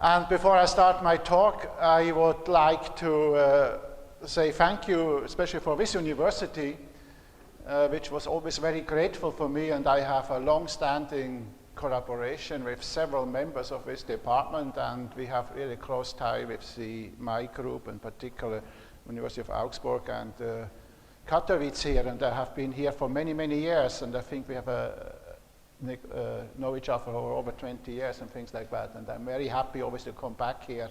And before I start my talk, I would like to say thank you, especially for this university, which was always very grateful for me, and I have a long-standing collaboration with several members of this department, and we have really close tie with my group, in particular, University of Augsburg and Katowice here, and I have been here for many, many years, and I think we have know each other for over 20 years and things like that, and I'm very happy always to come back here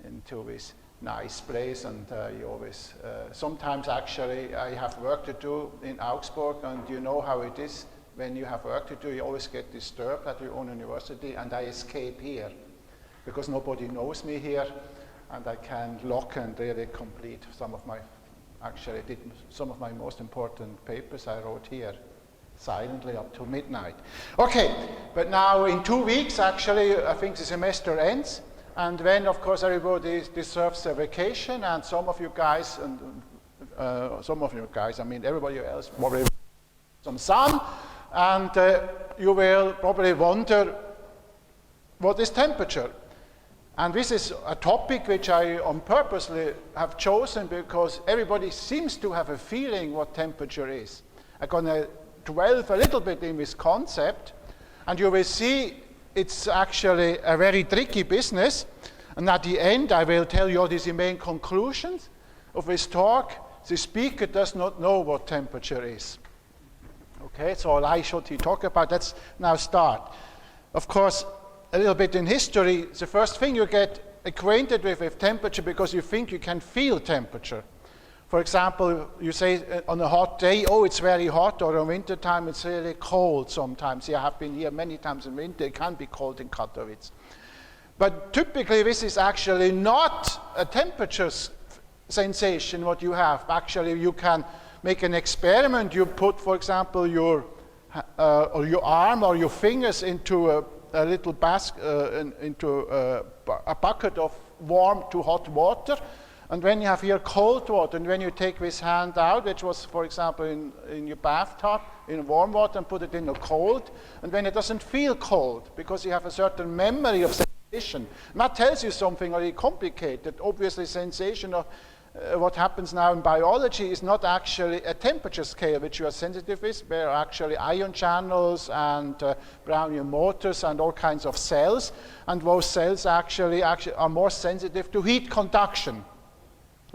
into this nice place, and you always, sometimes actually I have work to do in Augsburg, and you know how it is when you have work to do, you always get disturbed at your own university, and I escape here because nobody knows me here, and I can lock and really complete some of my, actually did some of my most important papers I wrote here silently up to midnight. Okay, but now in 2 weeks actually I think the semester ends, and then of course everybody deserves a vacation, and some of you guys, I mean everybody else probably some sun, and you will probably wonder what is temperature. And this is a topic which I on purposely have chosen because everybody seems to have a feeling what temperature is. I'm going to delve a little bit in this concept, and you will see it's actually a very tricky business, and at the end I will tell you what is the main conclusions of this talk. The speaker does not know what temperature is. Okay, so why should he talk about? Let's now start. Of course, a little bit in history, the first thing you get acquainted with temperature because you think you can feel temperature. For example, you say on a hot day, oh, it's very hot, or in winter time it's really cold sometimes. I have been here many times in winter, it can be cold in Katowice. But typically this is actually not a temperature sensation what you have. Actually, you can make an experiment. You put, for example, your arm or your fingers into a little basket, into a bucket of warm to hot water, and when you have here cold water, and when you take this hand out, which was, for example, in your bathtub, in warm water, and put it in the cold, and when it doesn't feel cold, because you have a certain memory of sensation. And that tells you something very complicated. Obviously, sensation of what happens now in biology is not actually a temperature scale which you are sensitive with. There are actually ion channels and Brownian motors and all kinds of cells, and those cells actually are more sensitive to heat conduction.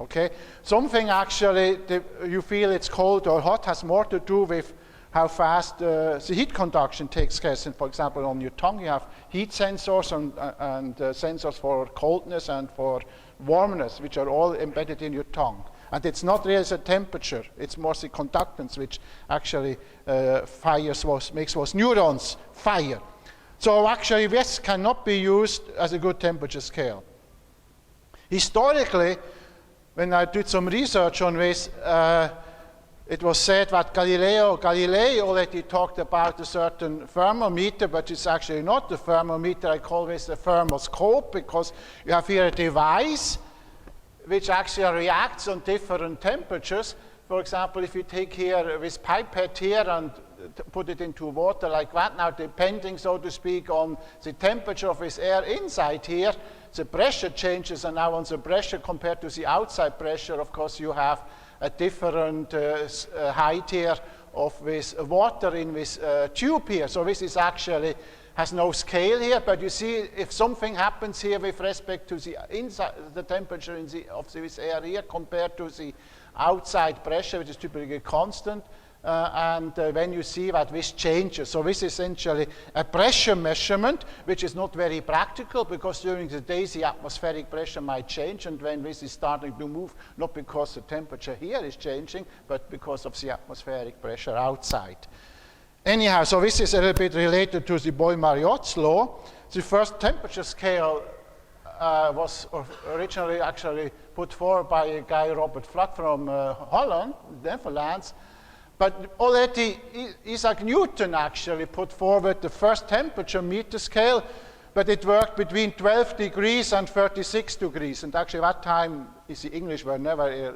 Okay, something actually you feel it's cold or hot has more to do with how fast the heat conduction takes place. And for example, on your tongue you have heat sensors and sensors for coldness and for warmness, which are all embedded in your tongue. And it's not really the temperature, it's more the conductance which actually makes those neurons fire. So actually this cannot be used as a good temperature scale. Historically, when I did some research on this, it was said that Galileo Galilei already talked about a certain thermometer, but it's actually not the thermometer. I call this a thermoscope because you have here a device which actually reacts on different temperatures. For example, if you take here this pipette here and put it into water like that, now depending, so to speak, on the temperature of this air inside here, the pressure changes, and now on the pressure compared to the outside pressure, of course, you have a different height here of this water in this tube here. So this is actually has no scale here, but you see if something happens here with respect to the inside, the temperature of this air here compared to the outside pressure, which is typically constant, and when you see that this changes. So this is essentially a pressure measurement, which is not very practical because during the day the atmospheric pressure might change, and when this is starting to move, not because the temperature here is changing, but because of the atmospheric pressure outside. Anyhow, so this is a little bit related to the Boyle-Mariotte's law. The first temperature scale was originally actually put forward by a guy, Robert Fludd from Holland, Netherlands. But already Isaac Newton actually put forward the first temperature meter scale, but it worked between 12 degrees and 36 degrees. And actually at that time, the English were never,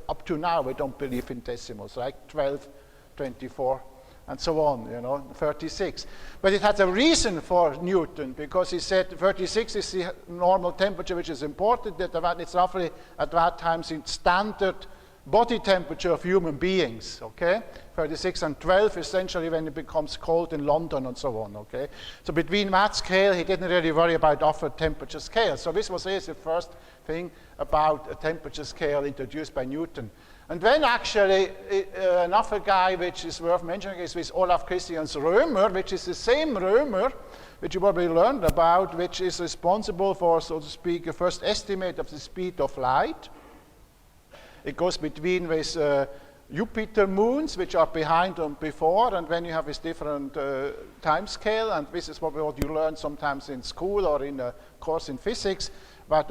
up to now, we don't believe in decimals, right? 12, 24, and so on, 36. But it had a reason for Newton, because he said 36 is the normal temperature, which is important, that it's roughly at that time the standard body temperature of human beings, okay? 36 and 12, essentially when it becomes cold in London and so on, okay? So between that scale, he didn't really worry about upper temperature scale. So this was the first thing about a temperature scale introduced by Newton. And then actually, another guy which is worth mentioning is with Olaf Christian's Réaumur, which is the same Réaumur, which you probably learned about, which is responsible for, so to speak, a first estimate of the speed of light. It goes between with Jupiter moons, which are behind and before, and when you have this different time scale, and this is what you learn sometimes in school or in a course in physics. But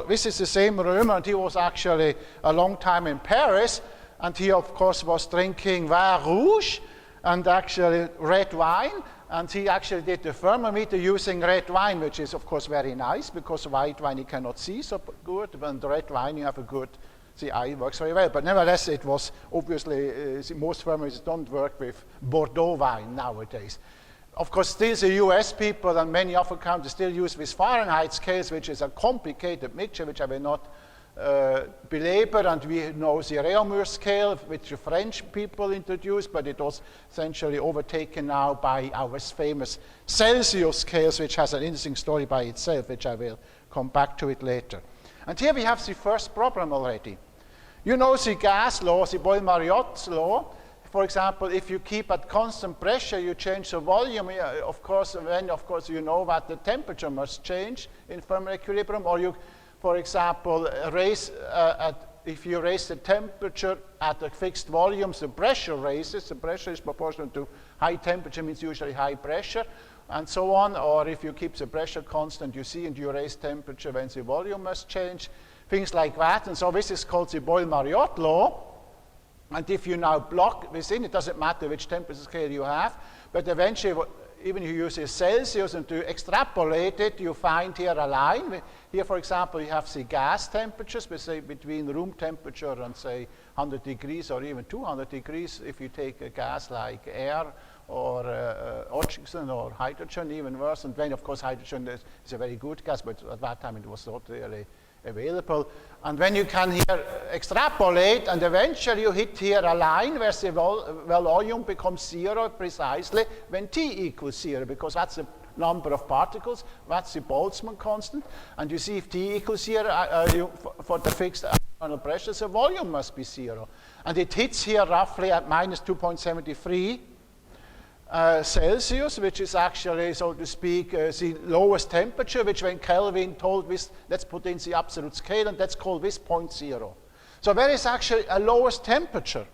this is the same Réaumur, and he was actually a long time in Paris, and he of course was drinking vin rouge, and actually red wine, and he actually did the thermometer using red wine, which is of course very nice, because white wine you cannot see so good, and red wine you have a good, the eye works very well. But nevertheless, it was obviously, most thermometers don't work with Bordeaux wine nowadays. Of course, still the US people and many other countries still use this Fahrenheit scales, which is a complicated mixture, which I will not belabor. And we know the Réaumur scale, which the French people introduced, but it was essentially overtaken now by our famous Celsius scales, which has an interesting story by itself, which I will come back to it later. And here we have the first problem already. You know the gas law, the Boyle-Mariott's law. For example, if you keep at constant pressure, you change the volume. Of course, then of course you know that the temperature must change in thermal equilibrium. Or you, for example, if you raise the temperature at a fixed volume, the pressure raises. The pressure is proportional to high temperature, means usually high pressure, and so on. Or if you keep the pressure constant, you see, and you raise temperature when the volume must change. Things like that. And so this is called the Boyle-Mariotte law. And if you now block this in, it doesn't matter which temperature scale you have, but eventually, even if you use a Celsius and to extrapolate it, you find here a line. Here, for example, you have the gas temperatures, say between room temperature and say 100 degrees or even 200 degrees, if you take a gas like air or oxygen or hydrogen, even worse. And then, of course, hydrogen is a very good gas, but at that time it was not really available. And when you can here extrapolate, and eventually you hit here a line where the volume becomes zero precisely when T equals zero, because that's the number of particles, that's the Boltzmann constant. And you see if T equals zero, for the fixed internal pressure, the volume must be zero. And it hits here roughly at minus 2.73 Celsius, which is actually, so to speak, the lowest temperature, which when Kelvin told this, let's put in the absolute scale, and let's call this 0.0. So there is actually a lowest temperature,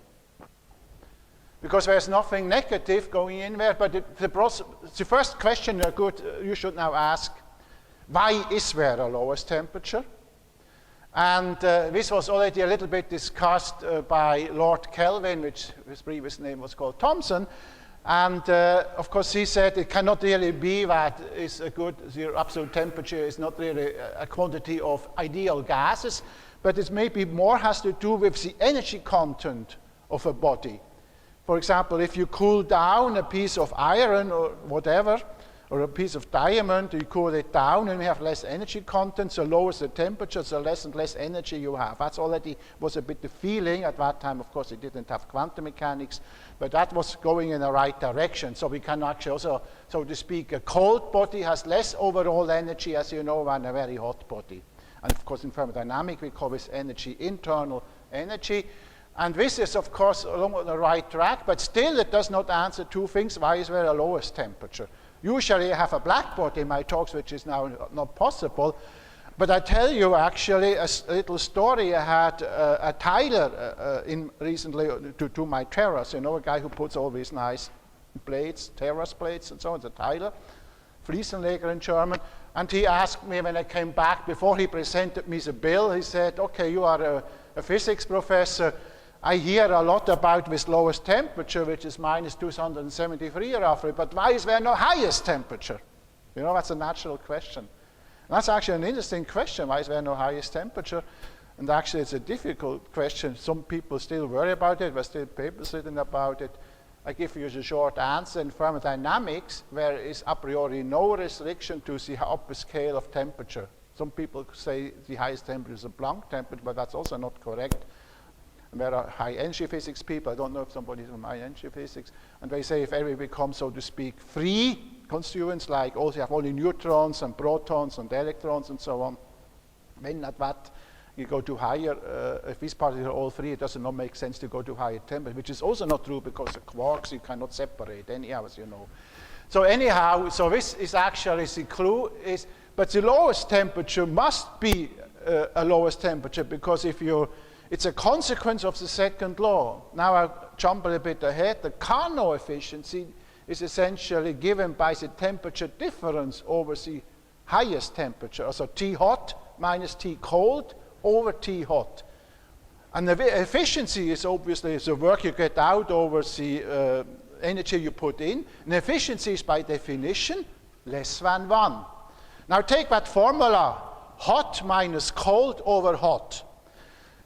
because there's nothing negative going in there. But the first question you should now ask, why is there a lowest temperature? And this was already a little bit discussed by Lord Kelvin, which his previous name was called Thomson. And of course, he said it cannot really be that the absolute temperature is not really a quantity of ideal gases, but it maybe more has to do with the energy content of a body. For example, if you cool down a piece of iron or whatever, or a piece of diamond, you cool it down and you have less energy content, so lowers the temperature, so less and less energy you have. That's already was a bit the feeling. At that time, of course, it didn't have quantum mechanics, but that was going in the right direction. So we can actually also, so to speak, a cold body has less overall energy, as you know, than a very hot body. And of course, in thermodynamics, we call this energy internal energy. And this is, of course, along the right track, but still it does not answer two things. Why is there a lowest temperature? Usually I have a black body in my talks, which is now not possible. But I tell you actually a little story. I had a tiler recently to my terrace. You know, a guy who puts all these nice plates, terrace plates and so on, the tiler, Fliesenleger in German. And he asked me when I came back, before he presented me the bill, he said, okay, you are a physics professor. I hear a lot about this lowest temperature, which is minus 273 roughly, but why is there no highest temperature? You know, that's a natural question. And that's actually an interesting question. Why is there no highest temperature? And actually, it's a difficult question. Some people still worry about it. There's still papers written about it. I give you the short answer. In thermodynamics, there is a priori no restriction to the upper scale of temperature. Some people say the highest temperature is a Planck temperature, but that's also not correct. And there are high energy physics people, I don't know if somebody is from high energy physics, and they say if every becomes, so to speak, free constituents, like also you have only neutrons and protons and electrons and so on, then at that you go to higher, if these particles are all free, it does not make sense to go to higher temperature, which is also not true because the quarks you cannot separate anyhow, as you know. So anyhow, so this is actually the clue, but the lowest temperature must be a lowest temperature, because if you, it's a consequence of the second law. Now I jump a little bit ahead. The Carnot efficiency is essentially given by the temperature difference over the highest temperature, so T hot minus T cold over T hot. And the efficiency is obviously the work you get out over the energy you put in. And efficiency is by definition less than 1. Now take that formula, hot minus cold over hot.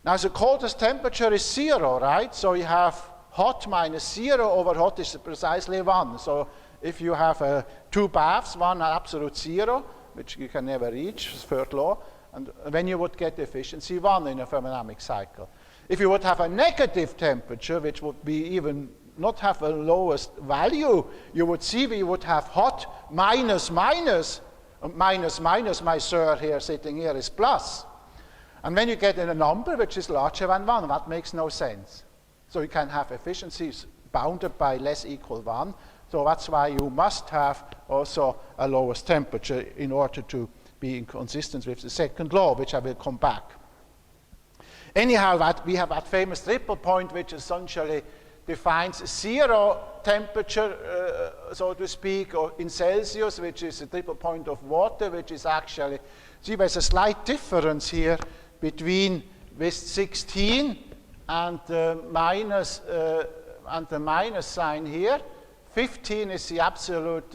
Now the coldest temperature is 0, right? So you have hot minus 0 over hot is precisely 1. So if you have 2 baths, one at absolute 0, which you can never reach, third law, and then you would get efficiency 1 in a thermodynamic cycle. If you would have a negative temperature, which would be even not have a lowest value, you would see we would have hot minus minus, minus minus, my sir here sitting here is plus. And then you get in a number which is larger than 1. That makes no sense. So you can have efficiencies bounded by less equal 1. So that's why you must have also a lowest temperature in order to be in consistence with the second law, which I will come back. Anyhow, we have that famous triple point, which essentially defines 0 temperature, so to speak, or in Celsius, which is a triple point of water, which is actually, see, there's a slight difference here between this 16 and the minus sign here. 15 is the absolute,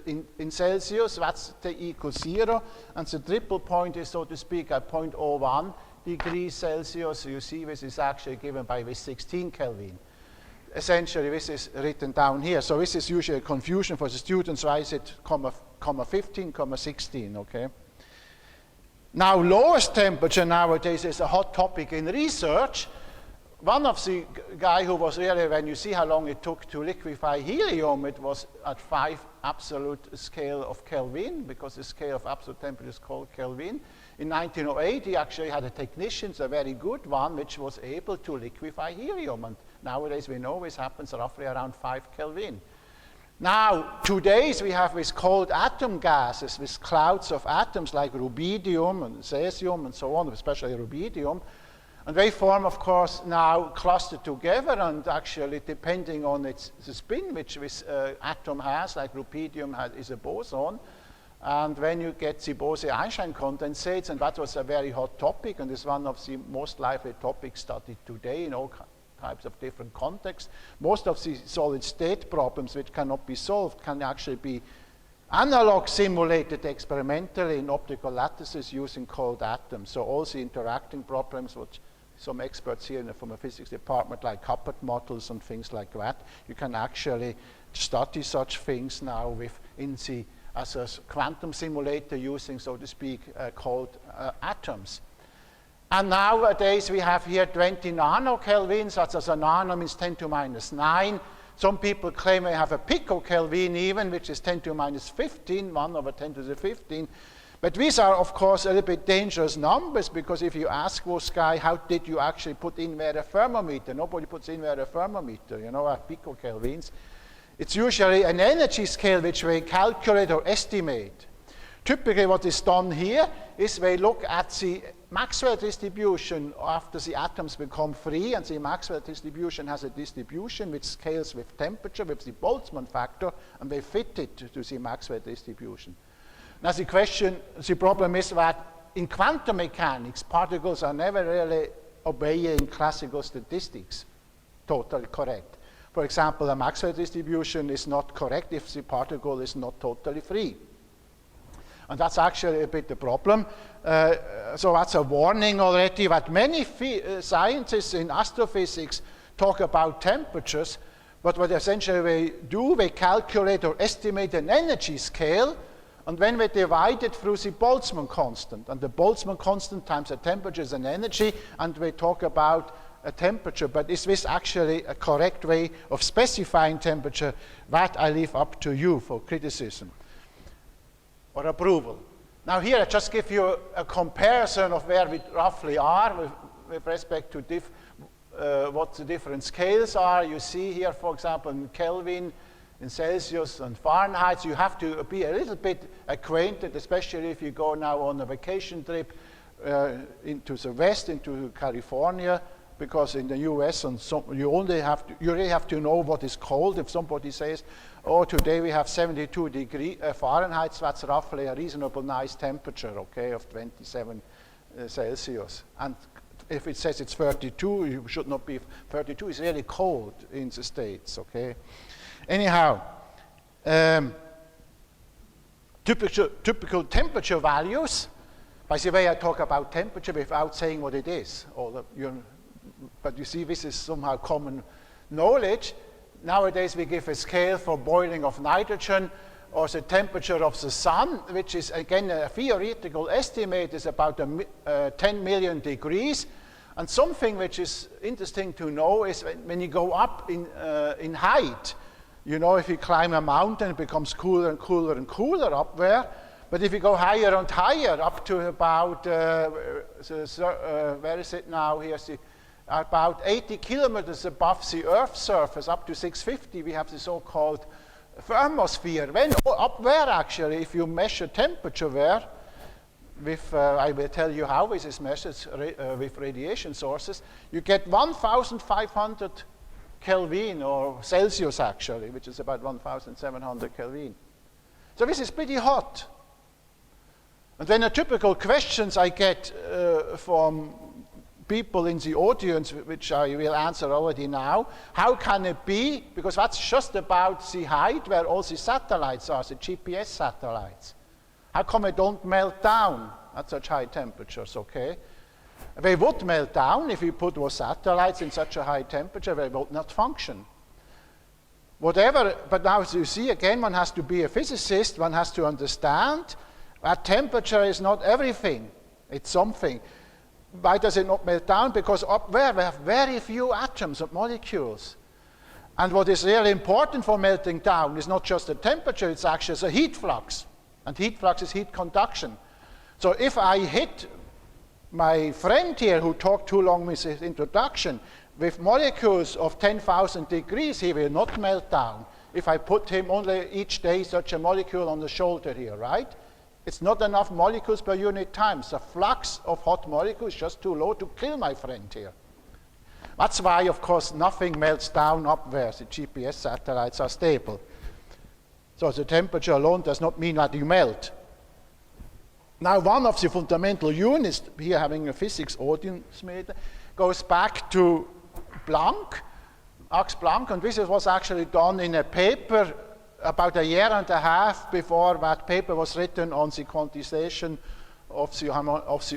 in Celsius, that's the equal 0, and the triple point is, so to speak, at 0.01 degrees Celsius. So you see this is actually given by this 16 Kelvin. Essentially, this is written down here. So this is usually a confusion for the students. Why is it comma 15, comma 16, okay? Now, lowest temperature nowadays is a hot topic in research. One of the guy who was really, when you see how long it took to liquefy helium, it was at 5 absolute scale of Kelvin, because the scale of absolute temperature is called Kelvin. In 1908, he actually had a technician, a very good one, which was able to liquefy helium. And nowadays we know this happens roughly around 5 Kelvin. Now, today's we have these cold atom gases, with clouds of atoms like rubidium and cesium and so on, especially rubidium. And they form, of course, now clustered together, and actually depending on the spin which this atom has, like rubidium is a boson. And when you get the Bose-Einstein condensates, and that was a very hot topic, and is one of the most lively topics studied today in all types of different contexts. Most of the solid state problems which cannot be solved can actually be analog simulated experimentally in optical lattices using cold atoms. So all the interacting problems, which some experts here from a physics department like Hubbard models and things like that, you can actually study such things now as a quantum simulator using, so to speak, cold atoms. And nowadays we have here 20 nanokelvins, such as a nano means 10 to minus 9. Some people claim they have a picokelvin even, which is 10 to minus 15, 1 over 10 to the 15. But these are, of course, a little bit dangerous numbers, because if you ask this guy, how did you actually put in there a thermometer? Nobody puts in there a thermometer, you know, picokelvins. It's usually an energy scale which they calculate or estimate. Typically what is done here is they look at the Maxwell distribution after the atoms become free, and the Maxwell distribution has a distribution which scales with temperature, with the Boltzmann factor, and they fit it to the Maxwell distribution. Now the problem is that in quantum mechanics, particles are never really obeying classical statistics totally correct. For example, a Maxwell distribution is not correct if the particle is not totally free. And that's actually a bit the problem. So that's a warning already that many scientists in astrophysics talk about temperatures, But what essentially we do, we calculate or estimate an energy scale, and then we divide it through the Boltzmann constant. And the Boltzmann constant times the temperature is an energy, and we talk about a temperature. But is this actually a correct way of specifying temperature? That I leave up to you for criticism or approval. Now here I just give you a comparison of where we roughly are with respect to what the different scales are. You see here, for example, in Kelvin, in Celsius and Fahrenheit. So you have to be a little bit acquainted, especially if you go now on a vacation trip into the west, into California, because in the US and you really have to know what is cold. If somebody says, oh, today we have 72 degrees Fahrenheit, so that's roughly a reasonable nice temperature, okay, of 27 Celsius. And if it says it's 32, you should not be 32. It's really cold in the States, okay? Anyhow, typical temperature values. By the way, I talk about temperature without saying what it is. But you see, this is somehow common knowledge. Nowadays, we give a scale for boiling of nitrogen or the temperature of the sun, which is, again, a theoretical estimate, is about 10 million degrees. And something which is interesting to know is when you go up in height, you know, if you climb a mountain, it becomes cooler and cooler and cooler up there. But if you go higher and higher, up to about, where is it now? Here's about 80 kilometers above the Earth's surface, up to 650, we have the so-called thermosphere. When up there, actually, if you measure temperature there, I will tell you how this is measured with radiation sources, you get 1,500 Kelvin, or Celsius actually, which is about 1,700 Kelvin. So this is pretty hot. And then the typical questions I get from people in the audience, which I will answer already now, how can it be, because that's just about the height where all the satellites are, the GPS satellites. How come they don't melt down at such high temperatures, okay? They would melt down if you put those satellites in such a high temperature, they would not function. Whatever, but now as you see, again, one has to be a physicist, one has to understand that temperature is not everything, it's something. Why does it not melt down? Because up there we have very few atoms and molecules. And what is really important for melting down is not just the temperature, it's actually the heat flux. And heat flux is heat conduction. So if I hit my friend here who talked too long with his introduction with molecules of 10,000 degrees, he will not melt down. If I put him only each day such a molecule on the shoulder here, right? It's not enough molecules per unit time. The flux of hot molecules is just too low to kill my friend here. That's why, of course, nothing melts down up there. The GPS satellites are stable. So the temperature alone does not mean that you melt. Now, one of the fundamental units, here having a physics audience meter, goes back to Planck, Max Planck, and this was actually done in a paper about a year and a half before that paper was written on the quantization of the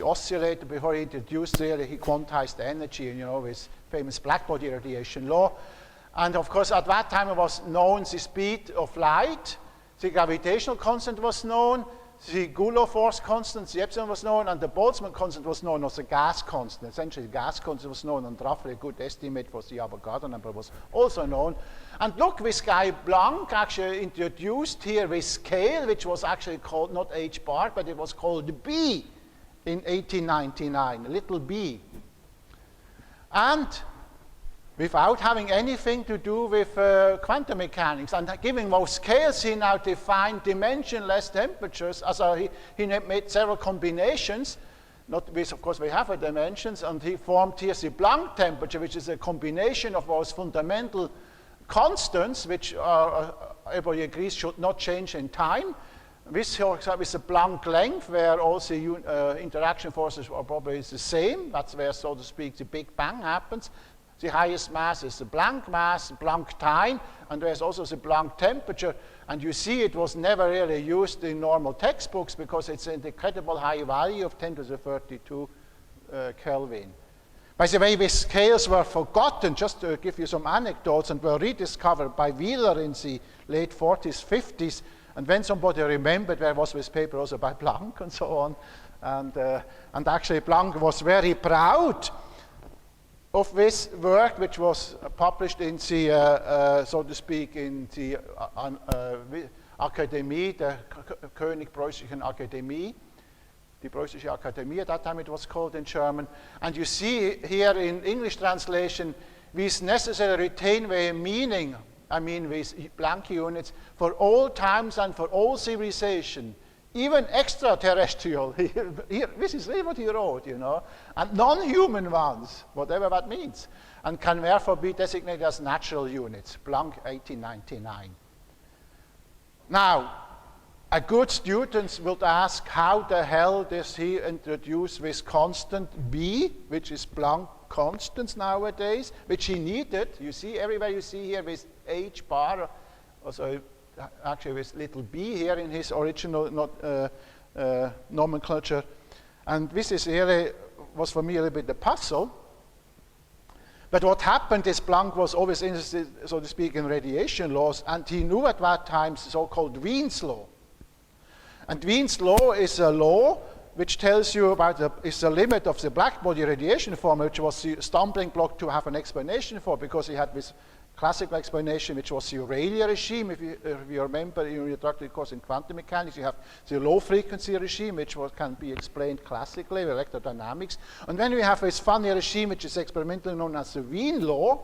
oscillator, before he introduced really, he quantized energy, you know, with famous blackbody radiation law. And of course, at that time it was known the speed of light, the gravitational constant was known, the Goulot force constant, the epsilon was known, and the Boltzmann constant was known as the gas constant. Essentially, the gas constant was known, and roughly a good estimate for the Avogadro number was also known. And look, this guy Planck actually introduced here this scale, which was actually called not h bar, but it was called B in 1899, little b. And without having anything to do with quantum mechanics. And giving those scales, he now defined dimensionless temperatures. He made several combinations, not with, of course, we have a dimensions, and he formed here the Planck temperature, which is a combination of those fundamental constants, which everybody agrees should not change in time. With the Planck length, where all the interaction forces are probably the same. That's where, so to speak, the Big Bang happens. The highest mass is the Planck mass, Planck time, and there's also the Planck temperature. And you see it was never really used in normal textbooks because it's an incredible high value of 10 to the 32 Kelvin. By the way, these scales were forgotten, just to give you some anecdotes, and were rediscovered by Wheeler in the late 40s, 50s. And when somebody remembered, there was this paper also by Planck and so on. And actually Planck was very proud of this work, which was published in the, so to speak, in the Akademie, the König Preußischen Akademie, die Preußische Akademie, at that time it was called in German. And you see here in English translation, these necessarily retain their meaning, I mean these Planck units, for all times and for all civilization, even extraterrestrial. This is really what he wrote, you know, and non-human ones, whatever that means, and can therefore be designated as natural units, Planck 1899. Now, a good student would ask, how the hell does he introduce this constant B, which is Planck constants nowadays, which he needed. You see, everywhere you see here with H bar, also actually with little b here in his original nomenclature. And this is really, was for me a little bit the puzzle. But what happened is Planck was always interested, so to speak, in radiation laws, and he knew at that time the so-called Wien's law. And Wien's law is a law which tells you about the limit of the blackbody radiation formula, which was the stumbling block to have an explanation for, because he had this classical explanation, which was the Rayleigh regime. If you remember in your introductory course in quantum mechanics, you have the low frequency regime, which can be explained classically with electrodynamics. And then we have this funny regime, which is experimentally known as the Wien law,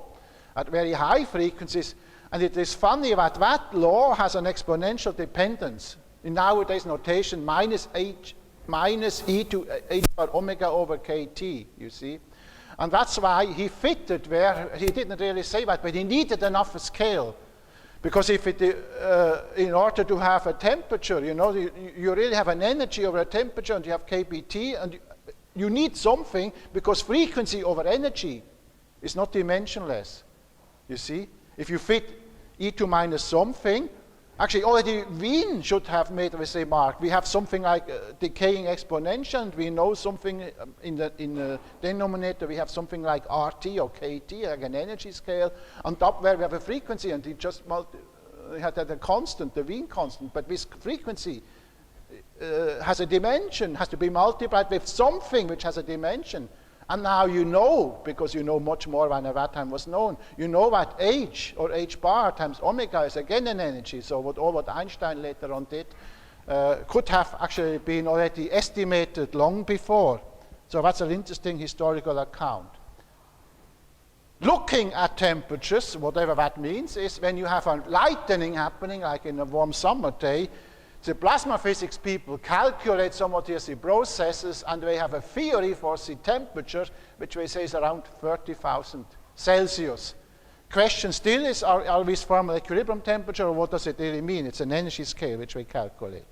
at very high frequencies. And it is funny that that law has an exponential dependence. In nowadays notation, minus e to h bar omega over kt, you see. And that's why he fitted where, he didn't really say that, but he needed enough scale. Because if it, in order to have a temperature, you know, you really have an energy over a temperature, and you have kBt, and you need something, because frequency over energy is not dimensionless, you see. If you fit E2 minus something, actually, already Wien should have made this remark. We have something like decaying exponential, and we know something in the denominator, we have something like RT or KT, like an energy scale. On top where we have a frequency, and he just had a constant, the Wien constant, but this frequency has a dimension, has to be multiplied with something which has a dimension. And now you know, because you know much more than at that time was known, you know that h, or h bar times omega, is again an energy. So what Einstein later on did could have actually been already estimated long before. So that's an interesting historical account. Looking at temperatures, whatever that means, is when you have a lightening happening, like in a warm summer day, the plasma physics people calculate some of these processes, and they have a theory for the temperature, which they say is around 30,000 Celsius. Question still is, are these thermal equilibrium temperature, or what does it really mean? It's an energy scale which we calculate.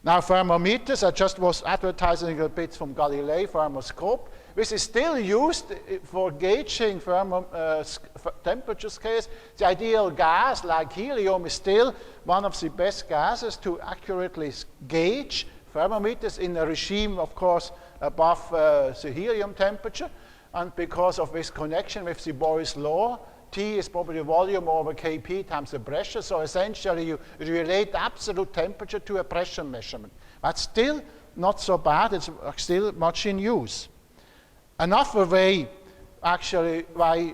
Now, thermometers, I just was advertising a bit from Galilei thermoscope. This is still used for gauging temperature scales. The ideal gas, like helium, is still one of the best gases to accurately gauge thermometers in a regime, of course, above the helium temperature. And because of this connection with the Boyle's law, T is probably volume over Kp times the pressure. So essentially, you relate absolute temperature to a pressure measurement. That's still not so bad. It's still much in use. Another way, actually, why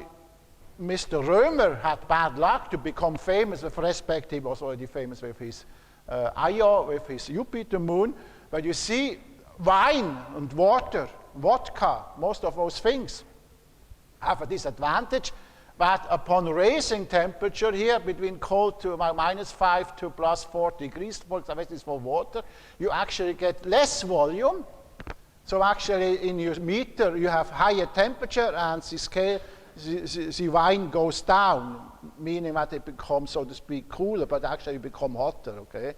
Mr. Réaumur had bad luck to become famous with respect, he was already famous with his Io, with his Jupiter moon. But you see, wine and water, vodka, most of those things have a disadvantage that upon raising temperature here between cold to about -5 to +4 degrees, for example, for water, you actually get less volume. So actually in your meter you have higher temperature, and the scale, the wine goes down, meaning that it becomes, so to speak, cooler, but actually become hotter, okay?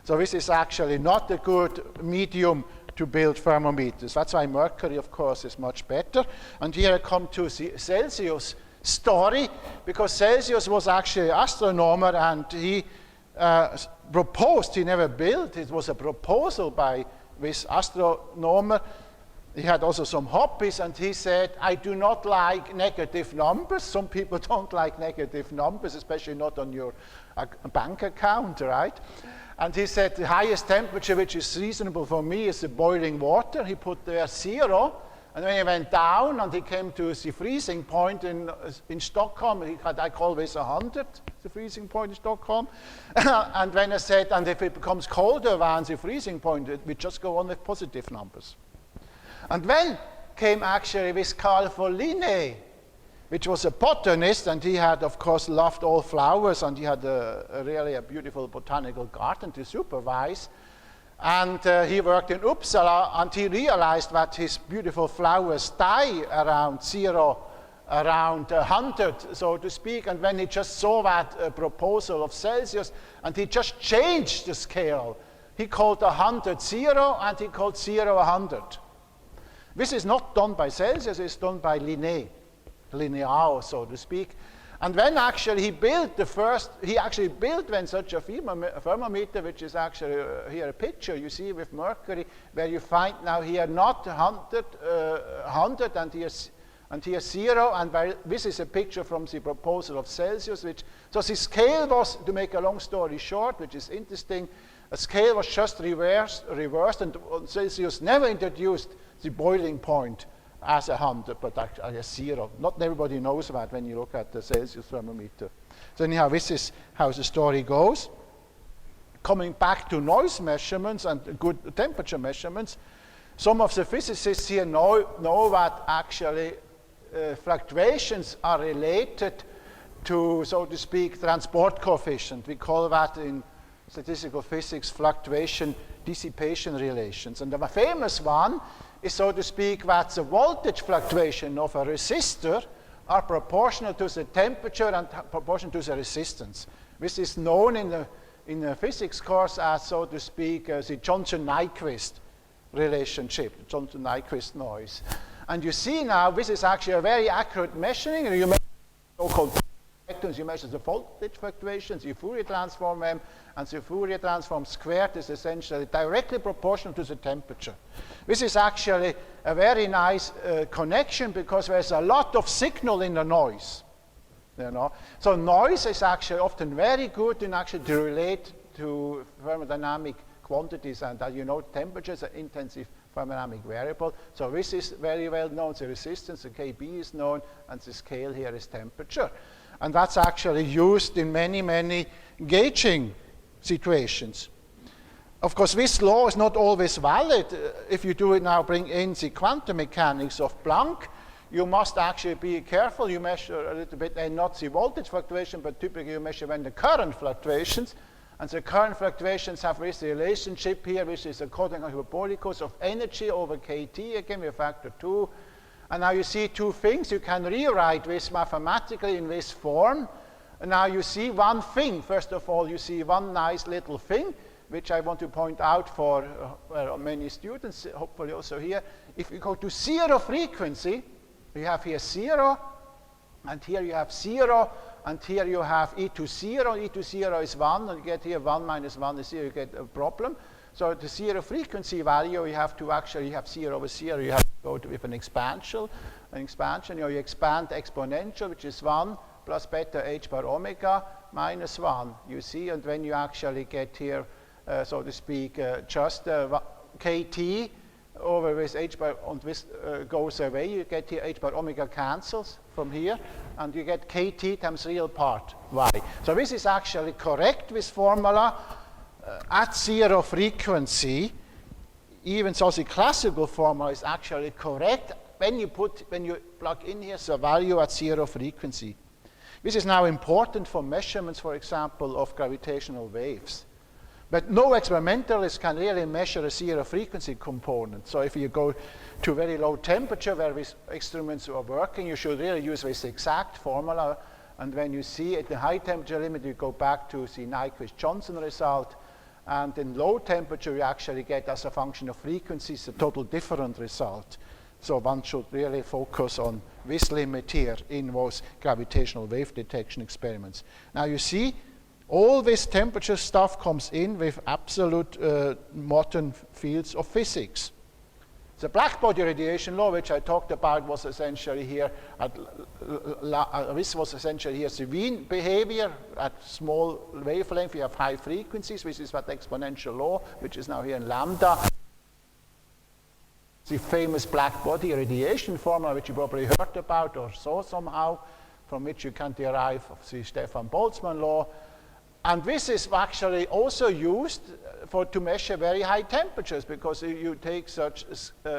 So this is actually not a good medium to build thermometers. That's why mercury, of course, is much better. And here I come to the Celsius story, because Celsius was actually an astronomer, and he proposed, he never built, it was a proposal by this astronomer, he had also some hobbies, and he said, I do not like negative numbers. Some people don't like negative numbers, especially not on your bank account, right? And he said the highest temperature which is reasonable for me is the boiling water. He put there 0. And when he went down and he came to the freezing point in Stockholm, he had, I call this 100, the freezing point in Stockholm. And when I said, and if it becomes colder than the freezing point, we just go on with positive numbers. And then came actually this Carl von Linné, which was a botanist, and he had, of course, loved all flowers, and he had really a beautiful botanical garden to supervise. And he worked in Uppsala, and he realized that his beautiful flowers die around 0, around 100, so to speak. And when he just saw that proposal of Celsius, and he just changed the scale, he called 100 0, and he called 0 100. This is not done by Celsius, it's done by Linné, lineal, so to speak. And when actually he built when such a thermometer, which is actually here a picture you see with mercury, where you find now here not 100 and here 0, and this is a picture from the proposal of Celsius. So the scale was, to make a long story short, which is interesting, a scale was just reversed, and Celsius never introduced the boiling point as 100, but actually as 0. Not everybody knows that when you look at the Celsius thermometer. So anyhow, this is how the story goes. Coming back to noise measurements and good temperature measurements, some of the physicists here know that actually fluctuations are related to, so to speak, transport coefficient. We call that in statistical physics fluctuation dissipation relations. And the famous one is, so to speak, that the voltage fluctuation of a resistor are proportional to the temperature and proportional to the resistance. This is known in the physics course as, so to speak, the Johnson-Nyquist relationship, the Johnson-Nyquist noise. And you see now, this is actually a very accurate measuring. You measure so-called you measure the voltage fluctuations, you Fourier transform them, and the Fourier transform squared is essentially directly proportional to the temperature. This is actually a very nice connection, because there's a lot of signal in the noise. You know? So noise is actually often very good in actually to relate to thermodynamic quantities, and as you know, temperature is an intensive thermodynamic variable. So this is very well known, the resistance, the Kb is known, and the scale here is temperature. And that's actually used in many, many gauging situations. Of course, this law is not always valid. If you do it now, bring in the quantum mechanics of Planck, you must actually be careful. You measure a little bit, and not the voltage fluctuation, but typically you measure when the current fluctuations. And the current fluctuations have this relationship here, which is according to hyperbolicus of energy over kT, again with factor 2. And now you see two things. You can rewrite this mathematically in this form. And now you see one thing. First of all, you see one nice little thing, which I want to point out for many students, hopefully also here. If you go to 0 frequency, you have here 0, and here you have 0, and here you have e to 0. E to 0 is 1, and you get here 1 minus 1 is 0, you get a problem. So the 0 frequency value, you have to actually have 0 over 0, you have to go with an expansion. You know, you expand exponential, which is 1 plus beta h bar omega minus 1. You see, and when you actually get here, so to speak, just kT over this h bar, and this goes away, you get here h bar omega cancels from here, and you get kT times real part y. So this is actually correct, this formula. At 0 frequency, even so the classical formula is actually correct when you plug in here the value at 0 frequency. This is now important for measurements, for example, of gravitational waves. But no experimentalist can really measure a 0 frequency component. So if you go to very low temperature where these instruments are working, you should really use this exact formula. And when you see at the high temperature limit, you go back to the Nyquist-Johnson result. And in low temperature, you actually get, as a function of frequencies, a total different result. So one should really focus on this limit here in those gravitational wave detection experiments. Now you see, all this temperature stuff comes in with absolute modern fields of physics. The black body radiation law, which I talked about, was essentially here this was essentially here the Wien behavior at small wavelength. We have high frequencies, which is what exponential law, which is now here in lambda. The famous black body radiation formula, which you probably heard about or saw somehow, from which you can derive the Stefan Boltzmann law. And this is actually also used to measure very high temperatures, because you take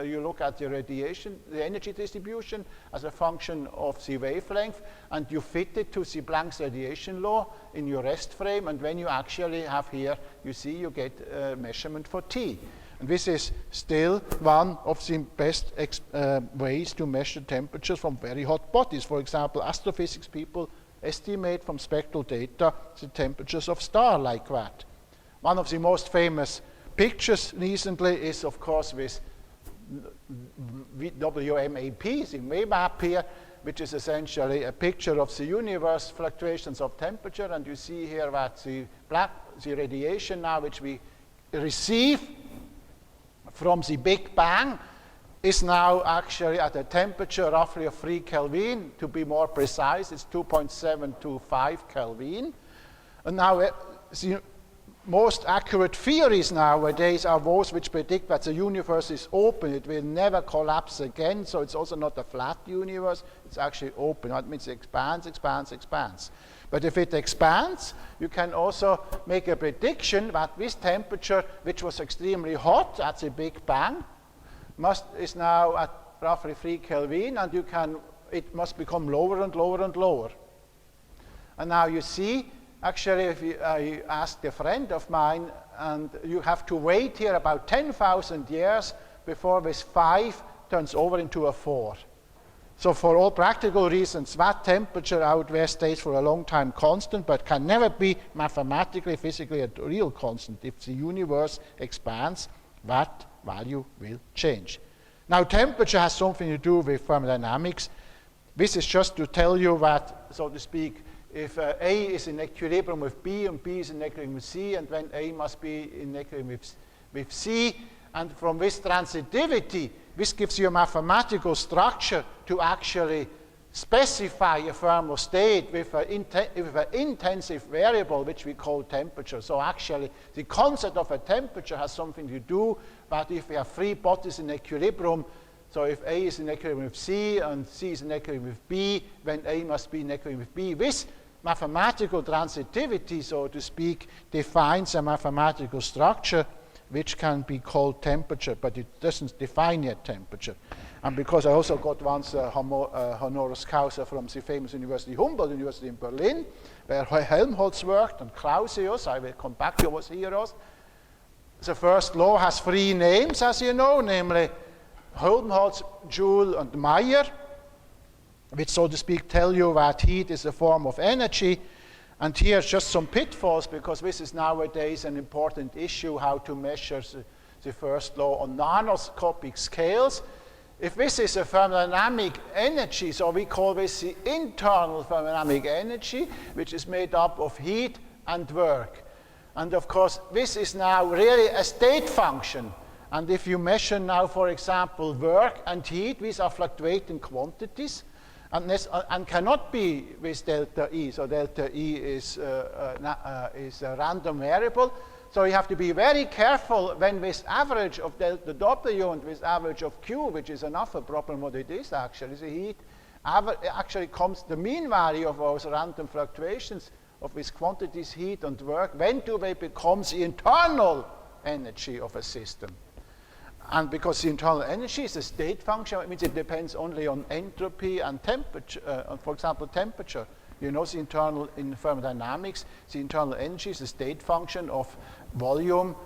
you look at the radiation, the energy distribution as a function of the wavelength, and you fit it to the Planck's radiation law in your rest frame, and when you actually have here, you see you get a measurement for T. And this is still one of the best ways to measure temperatures from very hot bodies. For example, astrophysics people estimate from spectral data the temperatures of stars like that. One of the most famous pictures recently is, of course, with WMAP, the map here, which is essentially a picture of the universe fluctuations of temperature. And you see here that the radiation now, which we receive from the Big Bang, is now actually at a temperature roughly of 3 Kelvin. To be more precise, it's 2.725 Kelvin. And now the most accurate theories nowadays are those which predict that the universe is open. It will never collapse again, so it's also not a flat universe. It's actually open. That means it expands, expands, expands. But if it expands, you can also make a prediction that this temperature, which was extremely hot at the Big Bang, is now at roughly 3 Kelvin, and it must become lower and lower and lower. And now you see, actually, if I asked a friend of mine, and you have to wait here about 10,000 years before this 5 turns over into a 4. So for all practical reasons, that temperature out there stays for a long time constant, but can never be mathematically, physically a real constant. If the universe expands, that value will change. Now, temperature has something to do with thermodynamics. This is just to tell you that, so to speak, if A is in equilibrium with B and B is in equilibrium with C, and then A must be in equilibrium with C, and from this transitivity, this gives you a mathematical structure to actually specify a thermal state with an intensive variable, which we call temperature. So actually, the concept of a temperature has something to do that if we have 3 bodies in equilibrium, so if A is in equilibrium with C and C is in equilibrium with B, then A must be in equilibrium with B. This mathematical transitivity, so to speak, defines a mathematical structure which can be called temperature, but it doesn't define yet temperature. And because I also got once honoris causa from the famous university, Humboldt University in Berlin, where Helmholtz worked, and Clausius, I will come back to those heroes. The first law has 3 names, as you know, namely Helmholtz, Joule, and Mayer, which, so to speak, tell you that heat is a form of energy. And here's just some pitfalls, because this is nowadays an important issue, how to measure the first law on nanoscopic scales. If this is a thermodynamic energy, so we call this the internal thermodynamic energy, which is made up of heat and work. And of course, this is now really a state function. And if you measure now, for example, work and heat, these are fluctuating quantities, and cannot be with delta E. So delta E is a random variable. So you have to be very careful when this average of delta W and this average of Q, which is another problem what it is actually, the heat actually comes the mean value of those random fluctuations of these quantities, heat and work. When do they become the internal energy of a system? And because the internal energy is a state function, it means it depends only on entropy and temperature, for example, temperature. You know, the internal, in thermodynamics, the internal energy is a state function of volume,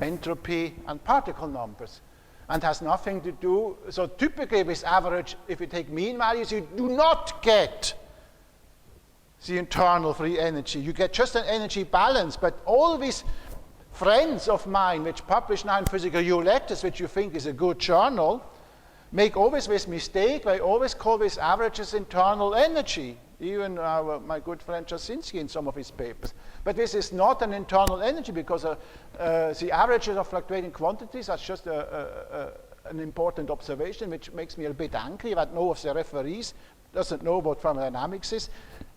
entropy, and particle numbers. And has nothing to do, so typically with average, if you take mean values, you do not get the internal free energy. You get just an energy balance, but all these friends of mine which publish now in Physical Review Lectures, which you think is a good journal, make always this mistake. They always call this average as internal energy, even my good friend Jasinski in some of his papers. But this is not an internal energy, because the averages of fluctuating quantities are just a an important observation which makes me a bit angry that no of the referees doesn't know what thermodynamics is,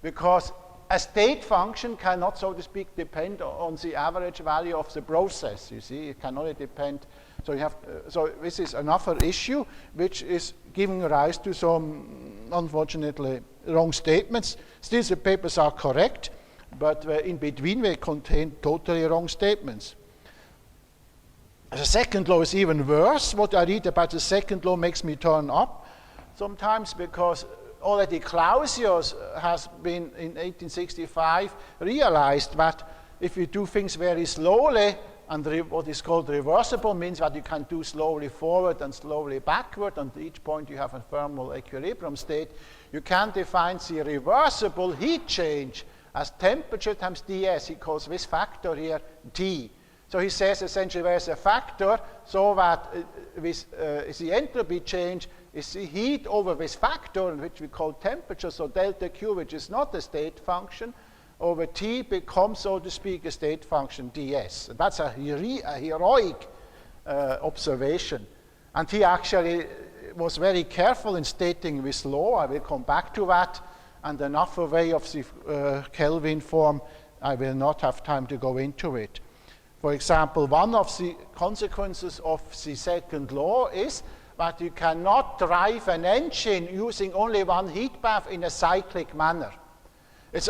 because a state function cannot, so to speak, depend on the average value of the process. You see, it can only depend. So you have. So this is another issue which is giving rise to some, unfortunately, wrong statements. Still, the papers are correct, but in between they contain totally wrong statements. The second law is even worse. What I read about the second law makes me turn up sometimes, because already Clausius has been in 1865 realized that if you do things very slowly, and what is called reversible means that you can do slowly forward and slowly backward, and at each point you have a thermal equilibrium state, you can define the reversible heat change as temperature times ds. He calls this factor here T. So he says essentially there's a factor so that the entropy change is the heat over this factor, which we call temperature, so delta Q, which is not a state function, over T becomes, so to speak, a state function ds. And that's a heroic observation. And he actually was very careful in stating this law. I will come back to that. And another way of the Kelvin form, I will not have time to go into it. For example, one of the consequences of the second law is that you cannot drive an engine using only one heat bath in a cyclic manner. It's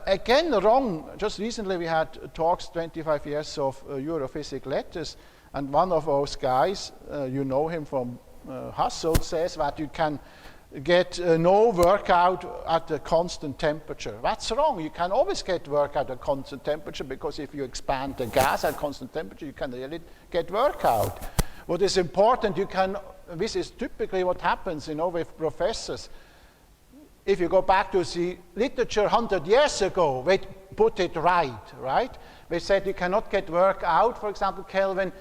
again wrong. Just recently we had talks, 25 years of Europhysics letters, and one of those guys, you know him from Hasselt, says that you can get no work out at a constant temperature. That's wrong. You can always get work at a constant temperature, because if you expand the gas at constant temperature, you can really get work out. What is important, this is typically what happens, with professors. If you go back to the literature 100 years ago, they put it right? They said you cannot get work out, for example, Kelvin,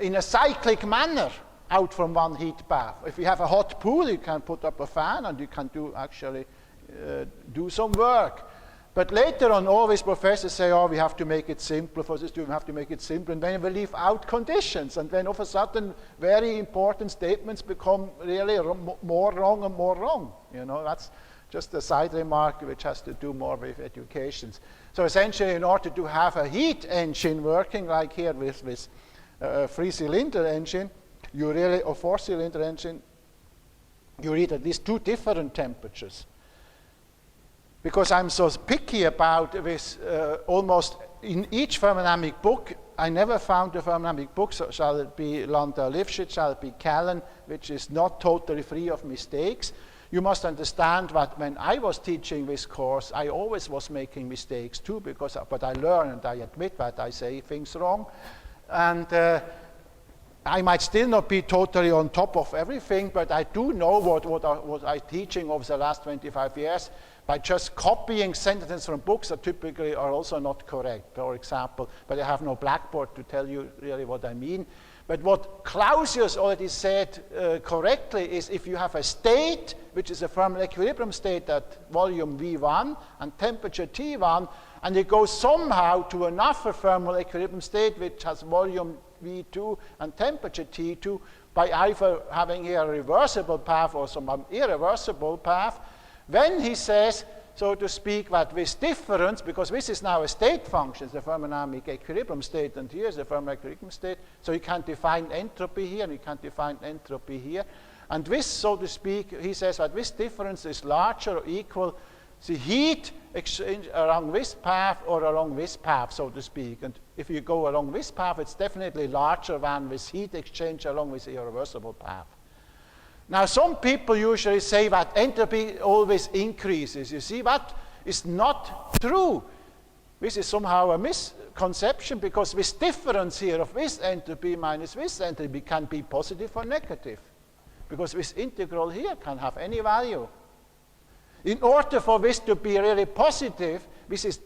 in a cyclic manner out from one heat bath. If you have a hot pool, you can put up a fan and you can do some work. But later on, all these professors say, oh, we have to make it simpler for the student, we have to make it simpler, and then we leave out conditions. And then all of a sudden, very important statements become really more wrong and more wrong. That's just a side remark which has to do more with education. So essentially, in order to have a heat engine working like here with this three-cylinder engine, or four-cylinder engine, you read at least two different temperatures. Because I'm so picky about this, almost in each thermodynamic book, I never found a thermodynamic book, so shall it be Landau-Lifshitz, shall it be Callan, which is not totally free of mistakes. You must understand that when I was teaching this course, I always was making mistakes too, but I learn and I admit that I say things wrong. And I might still not be totally on top of everything, but I do know what I'm teaching over the last 25 years by just copying sentences from books that typically are also not correct, for example. But I have no blackboard to tell you really what I mean. But what Clausius already said correctly is if you have a state, which is a thermal equilibrium state at volume V1 and temperature T1, and it goes somehow to another thermal equilibrium state which has volume V2 and temperature T2 by either having here a reversible path or some irreversible path, then he says, so to speak, that this difference, because this is now a state function, the thermodynamic equilibrium state, and here is the thermal equilibrium state, so you can define entropy here, and you can define entropy here. And this, so to speak, he says that this difference is larger or equal the heat exchange along this path or along this path, so to speak. And if you go along this path, it's definitely larger than this heat exchange along this irreversible path. Now, some people usually say that entropy always increases. You see, that is not true. This is somehow a misconception, because this difference here of this entropy minus this entropy can be positive or negative, because this integral here can have any value. In order for this to be really positive, this is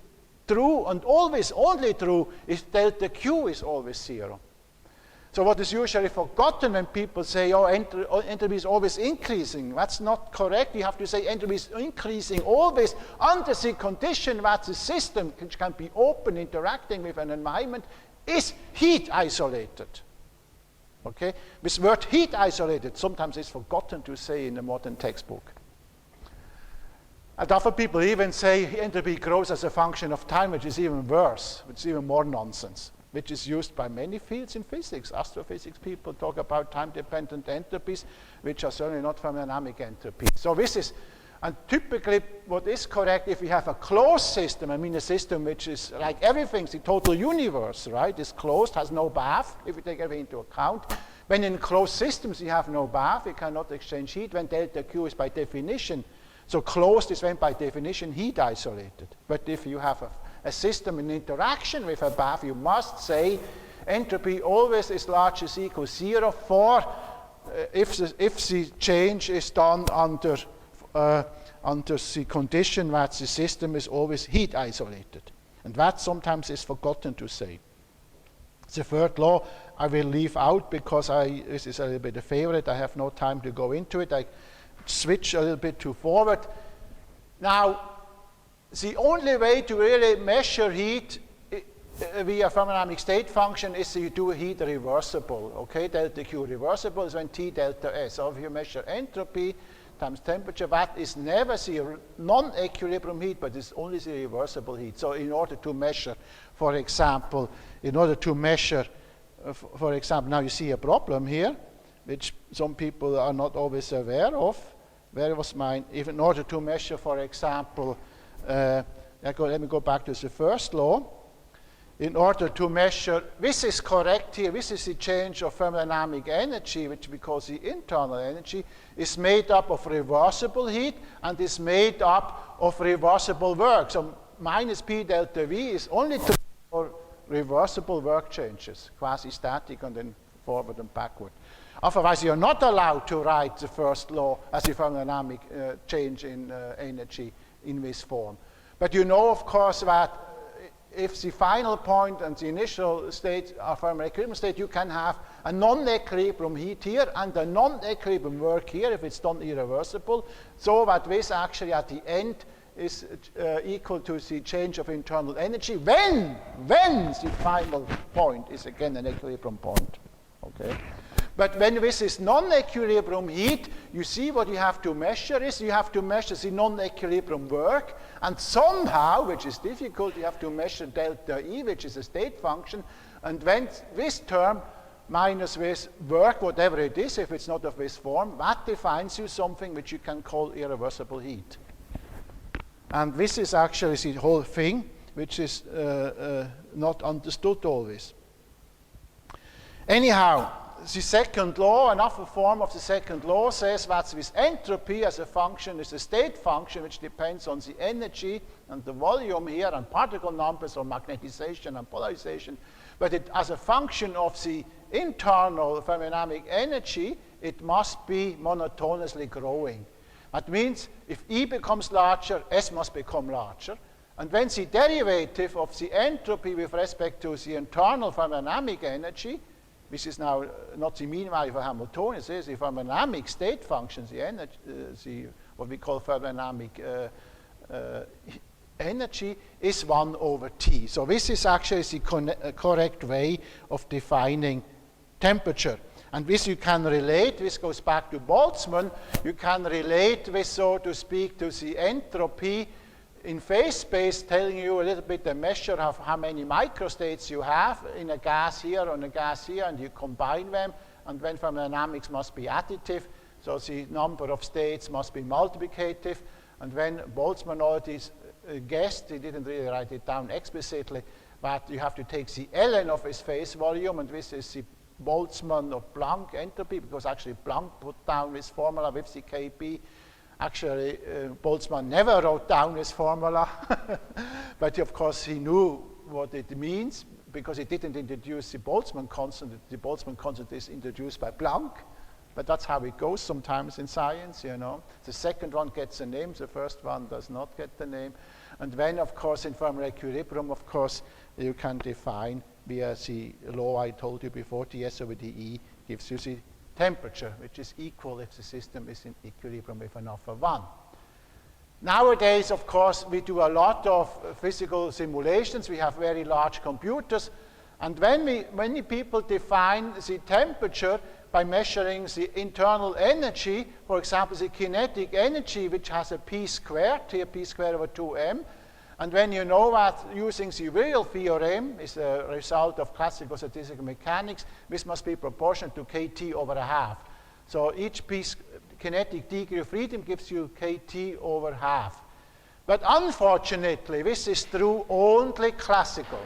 true and always only true if delta Q is always 0. So what is usually forgotten when people say, oh, entropy is always increasing. That's not correct. You have to say entropy is increasing always under the condition that the system, which can be open, interacting with an environment, is heat isolated. Okay? This word heat isolated sometimes is forgotten to say in the modern textbook. And other people even say entropy grows as a function of time, which is even worse, which is even more nonsense, which is used by many fields in physics. Astrophysics people talk about time-dependent entropies, which are certainly not thermodynamic entropy. So this is, and typically what is correct, if we have a closed system, I mean a system which is like everything, the total universe, right, is closed, has no bath, if we take everything into account. When in closed systems you have no bath, you cannot exchange heat, when delta Q is by definition, so closed is when by definition heat isolated. But if you have a system in interaction with a bath, you must say entropy always is larger or equals 0 for if the change is done under the condition that the system is always heat isolated. And that sometimes is forgotten to say. The third law I will leave out because this is a little bit a favorite. I have no time to go into it. I switch a little bit to forward. Now, the only way to really measure heat via thermodynamic state function is you do heat reversible. Okay, delta Q reversible is when T delta S. So if you measure entropy times temperature, that is never the non-equilibrium heat, but it's only the reversible heat. So in order to measure, for example, now you see a problem here, which some people are not always aware of. Where was mine? If in order to measure, for example, let me go back to the first law. In order to measure, this is correct here, this is the change of thermodynamic energy, which we call the internal energy, is made up of reversible heat and is made up of reversible work. So minus P delta V is only for reversible work changes, quasi-static and then forward and backward. Otherwise, you're not allowed to write the first law as a thermodynamic change in energy in this form. But you know, of course, that if the final point and the initial state are thermal equilibrium state, you can have a non-equilibrium heat here and a non-equilibrium work here if it's done irreversible, so that this actually at the end is equal to the change of internal energy when the final point is again an equilibrium point. Okay? But when this is non-equilibrium heat, you see what you have to measure is you have to measure the non-equilibrium work, and somehow, which is difficult, you have to measure delta E, which is a state function, and when this term minus this work, whatever it is, if it's not of this form, that defines you something which you can call irreversible heat. And this is actually the whole thing, which is not understood always. Anyhow, the second law, another form of the second law, says that this entropy as a function is a state function which depends on the energy and the volume here and particle numbers or magnetization and polarization. But as a function of the internal thermodynamic energy, it must be monotonously growing. That means if E becomes larger, S must become larger. And when the derivative of the entropy with respect to the internal thermodynamic energy, which is now not the mean value for Hamiltonian, it is the thermodynamic state function, the energy, what we call thermodynamic energy, is 1 over T. So this is actually the correct way of defining temperature. And this you can relate, this goes back to Boltzmann, you can relate this, so to speak, to the entropy in phase space, telling you a little bit the measure of how many microstates you have in a gas here or in a gas here, and you combine them, and then thermodynamics must be additive, so the number of states must be multiplicative, and when Boltzmann already guessed, he didn't really write it down explicitly, but you have to take the ln of his phase volume, and this is the Boltzmann of Planck entropy, because actually Planck put down this formula with the Kb. Actually, Boltzmann never wrote down this formula, but of course he knew what it means because he didn't introduce the Boltzmann constant. The Boltzmann constant is introduced by Planck, but that's how it goes sometimes in science, you know. The second one gets a name, the first one does not get the name. And then, of course, in thermal equilibrium, of course, you can define via the law I told you before, Ts over dE gives you the temperature, which is equal if the system is in equilibrium with another one. Nowadays, of course, we do a lot of physical simulations. We have very large computers, And many people define the temperature by measuring the internal energy, for example, the kinetic energy, which has a p squared, here p squared over 2m. And when you know that using the real theorem is a result of classical statistical mechanics, this must be proportional to kt over a half. So each kinetic degree of freedom gives you kt over half. But unfortunately, this is true only classical.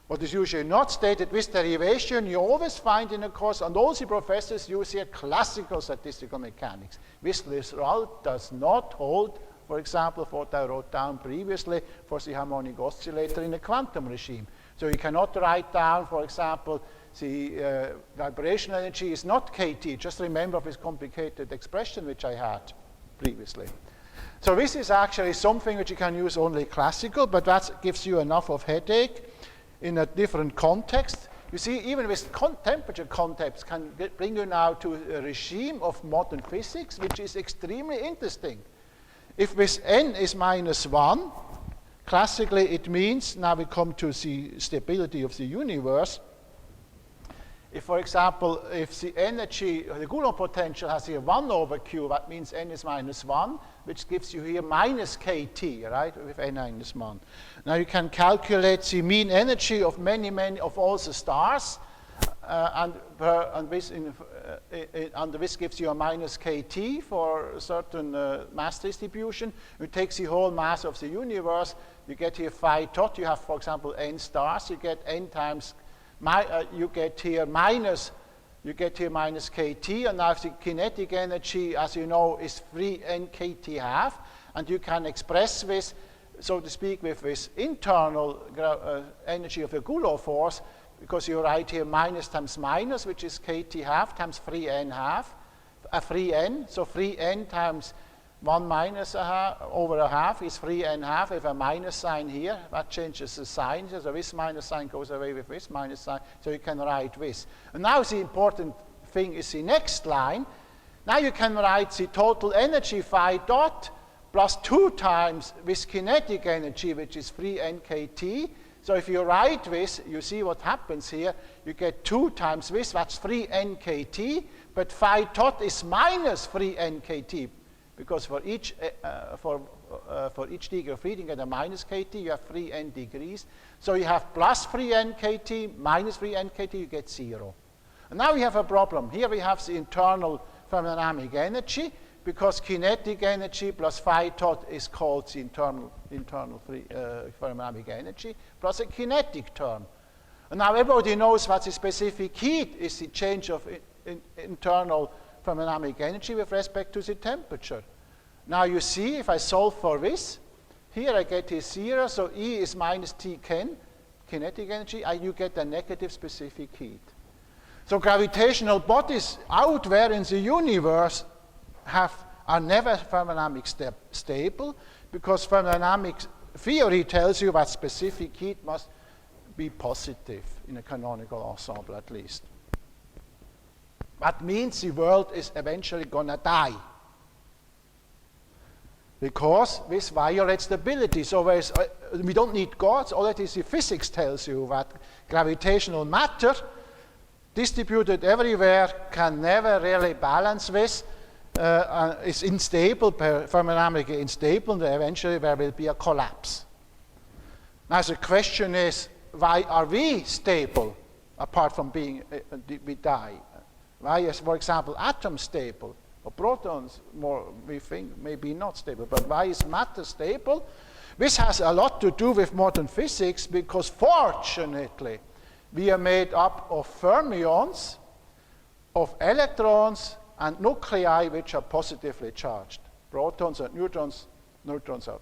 What is usually not stated, this derivation you always find in a course, and all the professors use here classical statistical mechanics. This result does not hold, for example, for what I wrote down previously for the harmonic oscillator in a quantum regime. So you cannot write down, for example, the vibrational energy is not kT. Just remember this complicated expression which I had previously. So this is actually something which you can use only classical, but that gives you enough of headache in a different context. You see, even with temperature concepts can bring you now to a regime of modern physics, which is extremely interesting. If this n is -1, classically it means, now we come to the stability of the universe. If, for example, if the energy, the Coulomb potential has here 1 over q, that means n is -1, which gives you here minus kT, right, with n minus 1. Now you can calculate the mean energy of many of all the stars, and this gives you a minus kT for a certain mass distribution. You take the whole mass of the universe, you get here phi tot, you have, for example, n stars, you get n times, you get here minus kT, and now the kinetic energy, as you know, is 3n kT half, and you can express this, so to speak, with this internal energy of the Coulomb force, because you write here minus times minus, which is kT half times 3n half, 3n, so 3n times 1 minus a half over a half is 3n half with a minus sign here. That changes the sign. So this minus sign goes away with this minus sign. So you can write this. And now the important thing is the next line. Now you can write the total energy phi dot plus 2 times this kinetic energy, which is 3n kT. So if you write this, you see what happens here. You get 2 times this, that's 3n kT. But phi dot is minus 3n kT. Because for each degree of freedom, you get a minus kT, you have 3n degrees. So you have plus 3n kT, minus 3n kT, you get 0. And now we have a problem. Here we have the internal thermodynamic energy, because kinetic energy plus phi dot is called the internal thermodynamic energy, plus a kinetic term. And now everybody knows what the specific heat is, the change of internal thermodynamic energy with respect to the temperature. Now you see, if I solve for this, here I get is 0, so E is minus T10, kinetic energy, and you get a negative specific heat. So gravitational bodies out there in the universe are never thermodynamic stable, because thermodynamic theory tells you that specific heat must be positive in a canonical ensemble at least. That means the world is eventually going to die, because this violates stability. So we don't need gods. Already the physics tells you that gravitational matter distributed everywhere can never really balance this. It's unstable, thermodynamically unstable, and eventually there will be a collapse. Now the question is, why are we stable apart from being we die? Why is, for example, atoms stable, or protons, more we think maybe not stable, but why is matter stable? This has a lot to do with modern physics, because fortunately we are made up of fermions, of electrons, and nuclei which are positively charged. Protons and neutrons are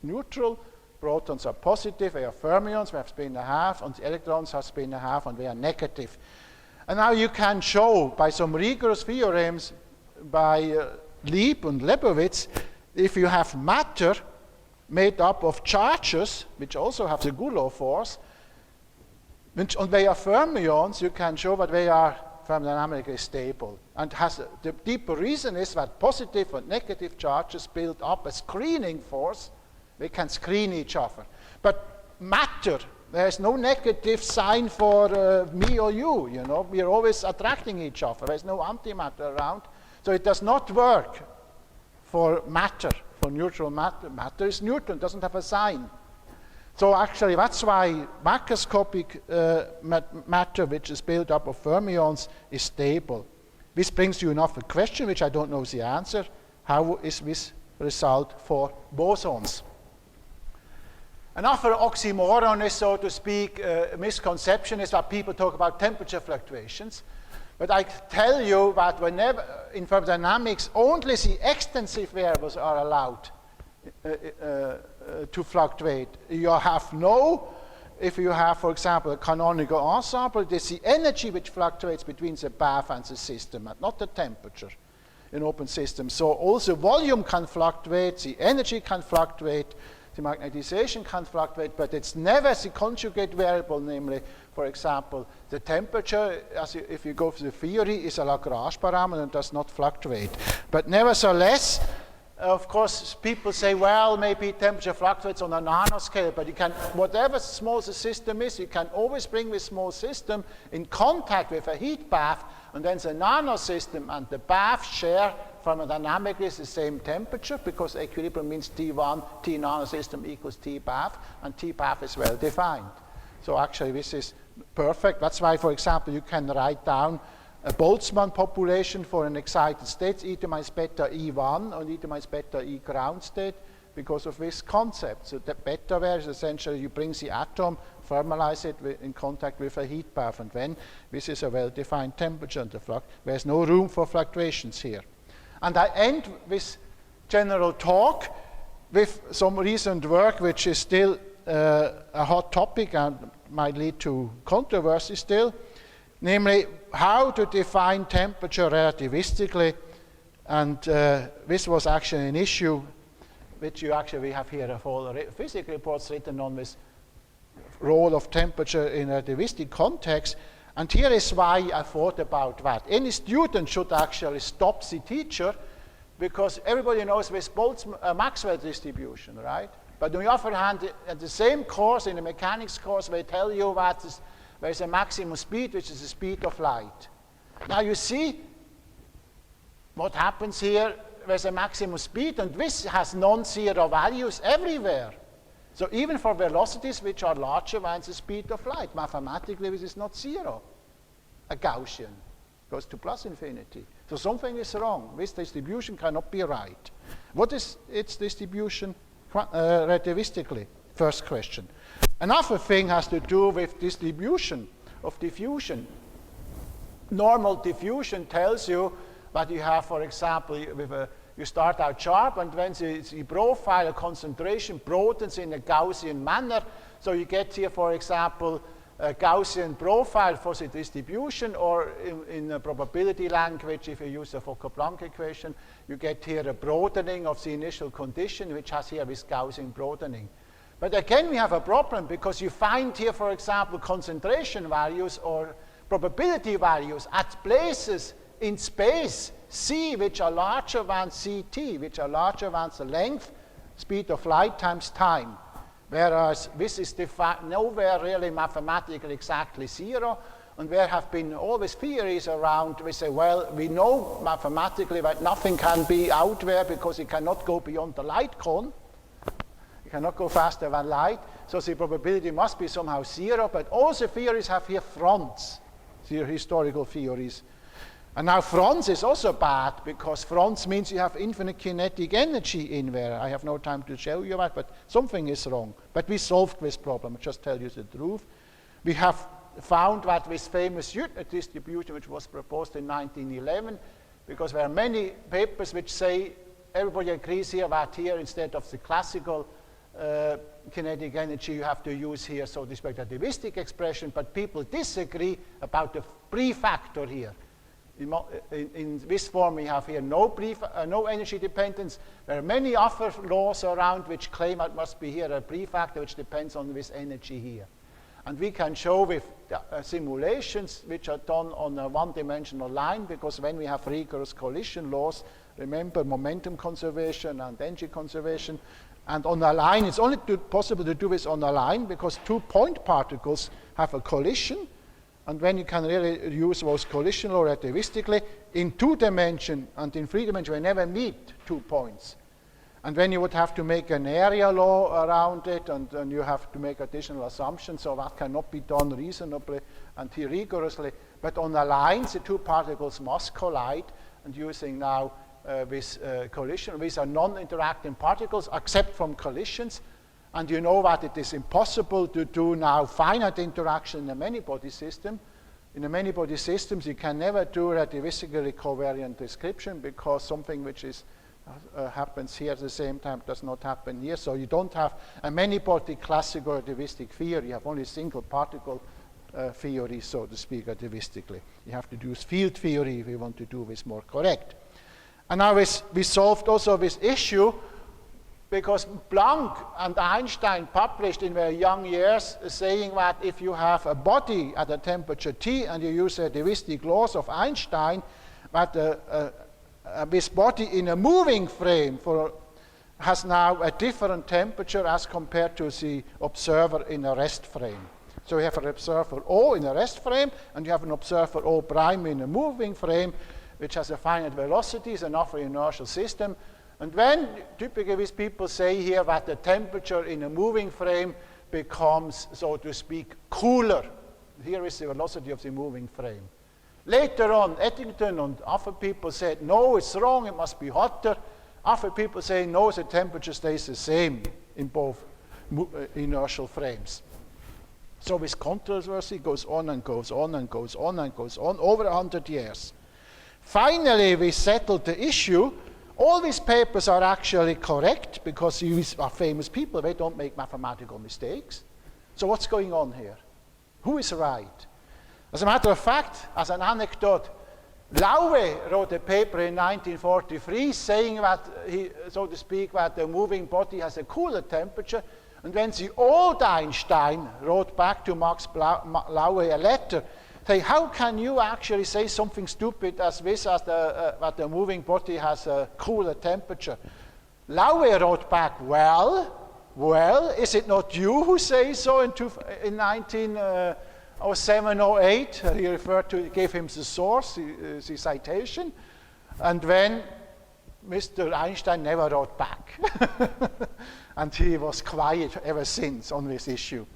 neutral, protons are positive, they are fermions, we have spin 1/2, and the electrons have spin 1/2, and they are negative. And now you can show by some rigorous theorems by Lieb and Lebowitz, if you have matter made up of charges, which also have the Coulomb force, and they are fermions, you can show that they are thermodynamically stable. And the deeper reason is that positive and negative charges build up a screening force. They can screen each other. But matter, There's no negative sign for me or you, you know. We are always attracting each other. There's no antimatter around. So it does not work for matter, for neutral matter. Matter is neutral, doesn't have a sign. So actually, that's why macroscopic matter, which is built up of fermions, is stable. This brings you another question, which I don't know the answer. How is this result for bosons? Another oxymoron is, so to speak, a misconception is that people talk about temperature fluctuations. But I tell you that whenever, in thermodynamics, only the extensive variables are allowed to fluctuate. You have if you have, for example, a canonical ensemble, it is the energy which fluctuates between the bath and the system, and not the temperature in open systems. So also volume can fluctuate, the energy can fluctuate, the magnetization can fluctuate, but it's never the conjugate variable, namely, for example, the temperature, if you go for the theory, is a Lagrange parameter and does not fluctuate. But nevertheless, of course, people say, well, maybe temperature fluctuates on a nanoscale, but you can, whatever small the system is, you can always bring this small system in contact with a heat bath, and then the nanosystem and the bath share thermodynamically the same temperature, because equilibrium means T1, T nanosystem equals T bath, and T bath is well defined. So actually this is perfect. That's why, for example, you can write down a Boltzmann population for an excited state, E to minus beta E1 or E to minus beta E ground state, because of this concept. So the beta there is essentially you bring the atom, thermalize it in contact with a heat bath, and then this is a well-defined temperature, and there's no room for fluctuations here. And I end this general talk with some recent work which is still a hot topic and might lead to controversy still, namely how to define temperature relativistically. And this was actually an issue which we have here of all physics reports written on this role of temperature in a relativistic context. And here is why I thought about that. Any student should actually stop the teacher, because everybody knows this Maxwell distribution, right? But on the other hand, at the same course, in the mechanics course, they tell you that there's a maximum speed, which is the speed of light. Now you see what happens here. There's a maximum speed, and this has non-zero values everywhere. So even for velocities which are larger than the speed of light, mathematically this is not zero. A Gaussian goes to plus infinity. So something is wrong. This distribution cannot be right. What is its distribution relativistically? First question. Another thing has to do with distribution of diffusion. Normal diffusion tells you that you have, for example, you start out sharp, and when the profile, concentration broadens in a Gaussian manner, so you get here, for example, a Gaussian profile for the distribution, or in a probability language, if you use the Fokker-Planck equation, you get here a broadening of the initial condition, which has here this Gaussian broadening. But again, we have a problem, because you find here, for example, concentration values or probability values at places in space c which are larger than ct, which are larger than the length, speed of light times time. Whereas this is nowhere really mathematically exactly zero, and there have been always theories around. We say, well, we know mathematically that nothing can be out there because it cannot go beyond the light cone. It cannot go faster than light, so the probability must be somehow zero. But all the theories have here fronts, the historical theories. And now fronts is also bad, because fronts means you have infinite kinetic energy in there. I have no time to show you that, but something is wrong. But we solved this problem, I'll just tell you the truth. We have found that this famous unit distribution, which was proposed in 1911, because there are many papers which say, everybody agrees here that here, instead of the classical kinetic energy, you have to use here, so to speak, a relativistic expression, but people disagree about the prefactor here. In this form, we have here no energy dependence. There are many other laws around which claim that must be here a prefactor which depends on this energy here. And we can show with simulations which are done on a one-dimensional line, because when we have rigorous collision laws, remember momentum conservation and energy conservation, And on a line, it's only possible to do this on a line because 2 point particles have a collision. And when you can really use those collision law relativistically, in 2 dimension and in 3 dimension, we never meet 2 points. And then you would have to make an area law around it, and you have to make additional assumptions, so that cannot be done reasonably and rigorously. But on the lines, the 2 particles must collide, and using now this collision, these are non-interacting particles, except from collisions. And you know that it is impossible to do now finite interaction in a many-body system. In a many-body systems, you can never do relativistically covariant description because something which is happens here at the same time does not happen here. So you don't have a many-body classical relativistic theory. You have only single particle theory, so to speak, relativistically. You have to use field theory if you want to do this more correct. And now we solved also this issue because Planck and Einstein published in their young years saying that if you have a body at a temperature T and you use the relativistic laws of Einstein, that this body in a moving frame has now a different temperature as compared to the observer in a rest frame. So you have an observer O in a rest frame, and you have an observer O prime in a moving frame, which has a finite velocity, is another inertial system. And when typically these people say here that the temperature in a moving frame becomes, so to speak, cooler. Here is the velocity of the moving frame. Later on, Eddington and other people said, no, it's wrong, it must be hotter. Other people say, no, the temperature stays the same in both inertial frames. So this controversy goes on and goes on and goes on and goes on over 100 years. Finally, we settled the issue. All these papers are actually correct because these are famous people. They don't make mathematical mistakes. So what's going on here? Who is right? As a matter of fact, as an anecdote, Laue wrote a paper in 1943 saying that, so to speak, that the moving body has a cooler temperature. And when the old Einstein wrote back to Max Laue a letter, saying, how can you actually say something stupid as this, that the moving body has a cooler temperature? Laue wrote back, well, is it not you who say so in 1907, 08? He referred to, gave him the source, the citation. And then Mr. Einstein never wrote back. And he was quiet ever since on this issue.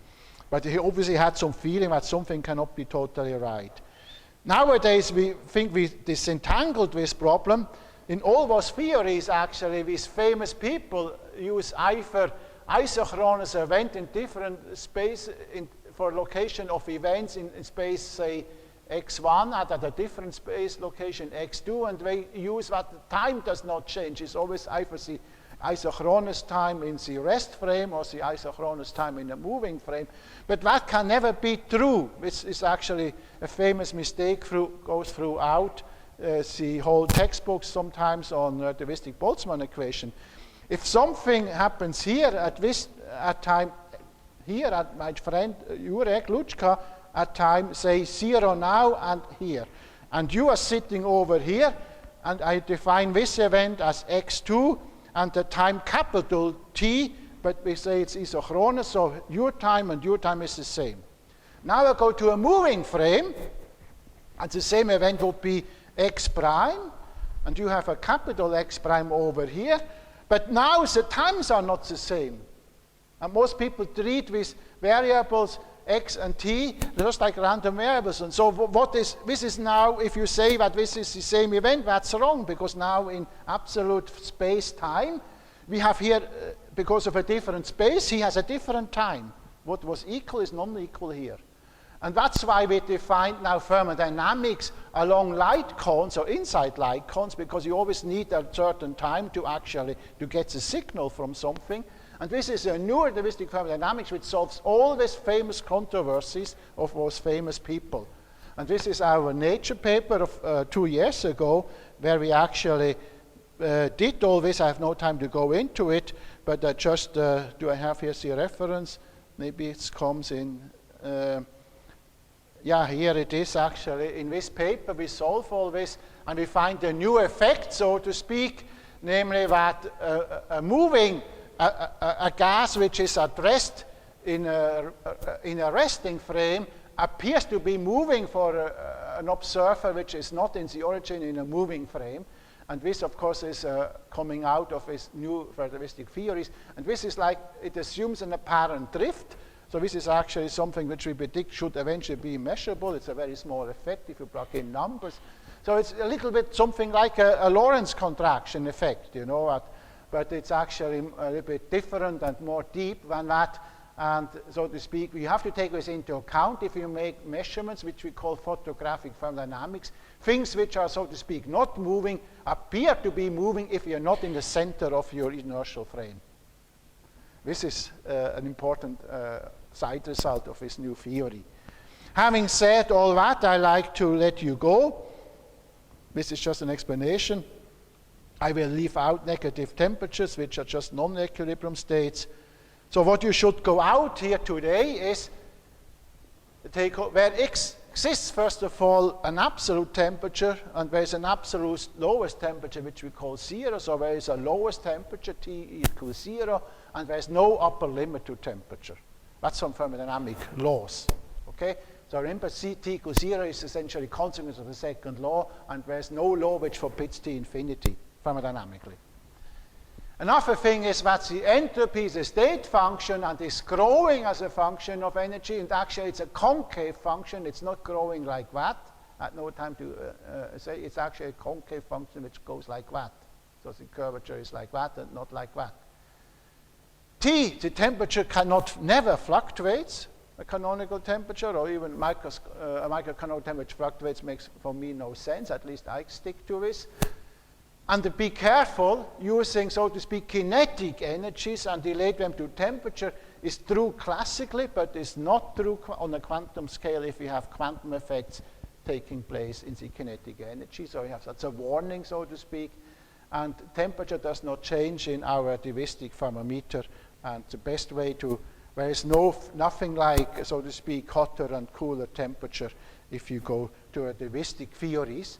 But he obviously had some feeling that something cannot be totally right. Nowadays, we think we disentangled this problem. In all those theories, actually, these famous people use either isochronous event in different space for location of events in space, say, x1 at a different space location x2, and they use that the time does not change. It's always either the isochronous time in the rest frame or the isochronous time in the moving frame. But that can never be true. This is actually a famous mistake goes throughout the whole textbooks sometimes on relativistic Boltzmann equation. If something happens here at time here at my friend Jurek Lučka at time, say 0 now and here, and you are sitting over here, and I define this event as x2 and the time capital T, but we say it's isochronous, so your time and your time is the same. Now I go to a moving frame, and the same event will be x prime, and you have a capital X prime over here, but now the times are not the same. And most people treat these variables x and t just like random variables. And so this is now, if you say that this is the same event, that's wrong, because now in absolute space-time, we have here, because of a different space, he has a different time. What was equal is non-equal here. And that's why we defined now thermodynamics along light cones or inside light cones, because you always need a certain time to get the signal from something. And this is a new relativistic thermodynamics which solves all these famous controversies of those famous people. And this is our Nature paper of 2 years ago, where we actually did all this. I have no time to go into it, but I just, do I have here the reference? Maybe it comes in, yeah, here it is actually. In this paper we solve all this, and we find a new effect, so to speak, namely that a moving a gas which is at rest in a resting frame appears to be moving for an observer which is not in the origin in a moving frame. And this, of course, is coming out of his new relativistic theories. And this is like, it assumes an apparent drift. So this is actually something which we predict should eventually be measurable. It's a very small effect if you plug in numbers. So it's a little bit something like a Lorentz contraction effect, you know, but it's actually a little bit different and more deep than that. And so to speak, we have to take this into account if you make measurements, which we call photographic thermodynamics. Things which are, so to speak, not moving appear to be moving if you're not in the center of your inertial frame. This is an important side result of this new theory. Having said all that, I like to let you go. This is just an explanation. I will leave out negative temperatures, which are just non-equilibrium states. So what you should go out here today is take where x exists, first of all, an absolute temperature, and there is an absolute lowest temperature, which we call 0. So there is a lowest temperature, T equals 0, and there is no upper limit to temperature. That's some thermodynamic laws. Okay? So remember, T equals 0 is essentially consequence of the second law, and there's no law which forbids T infinity thermodynamically. Another thing is that the entropy is a state function and is growing as a function of energy, and actually it's a concave function. It's not growing like that. I had no time to say it's actually a concave function which goes like that. So the curvature is like that and not like that. T, the temperature never fluctuates. A canonical temperature or even a microcanonical temperature fluctuates makes for me no sense. At least I stick to this. And to be careful, using, so to speak, kinetic energies and relate them to temperature is true classically, but is not true on a quantum scale if you have quantum effects taking place in the kinetic energy. So you have that's a warning, so to speak. And temperature does not change in our relativistic thermometer. And the best way to, there is nothing like, so to speak, hotter and cooler temperature if you go to relativistic theories.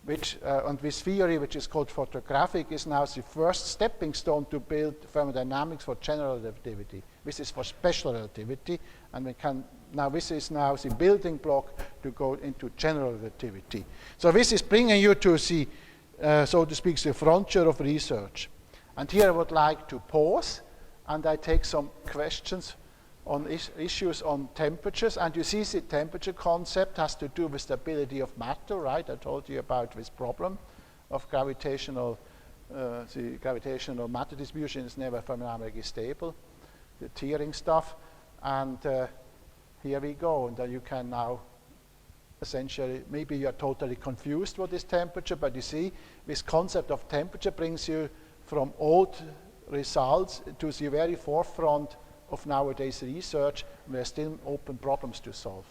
And this theory, which is called photographic, is now the first stepping stone to build thermodynamics for general relativity. This is for special relativity, and this is now the building block to go into general relativity. So this is bringing you to the, so to speak, the frontier of research. And here I would like to pause, and I take some questions on issues on temperatures. And you see the temperature concept has to do with stability of matter, right? I told you about this problem of gravitational, the gravitational matter distribution is never thermodynamically stable, the tearing stuff. And here we go. And you can now essentially, maybe you're totally confused what is temperature, but you see this concept of temperature brings you from old results to the very forefront of nowadays research. There are still open problems to solve.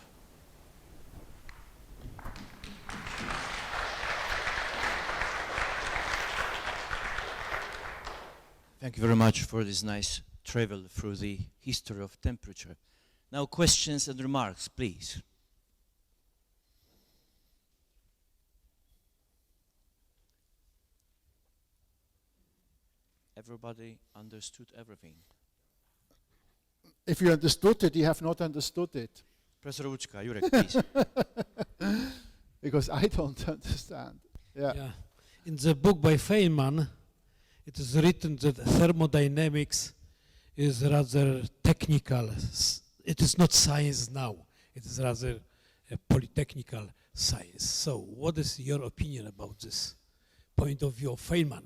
Thank you very much for this nice travel through the history of temperature. Now questions and remarks, please. Everybody understood everything. If you understood it, you have not understood it. Professor Uchka, Jurek, please. Because I don't understand. Yeah. In the book by Feynman, it is written that thermodynamics is rather technical. It is not science now. It is rather a polytechnical science. So what is your opinion about this point of view of Feynman?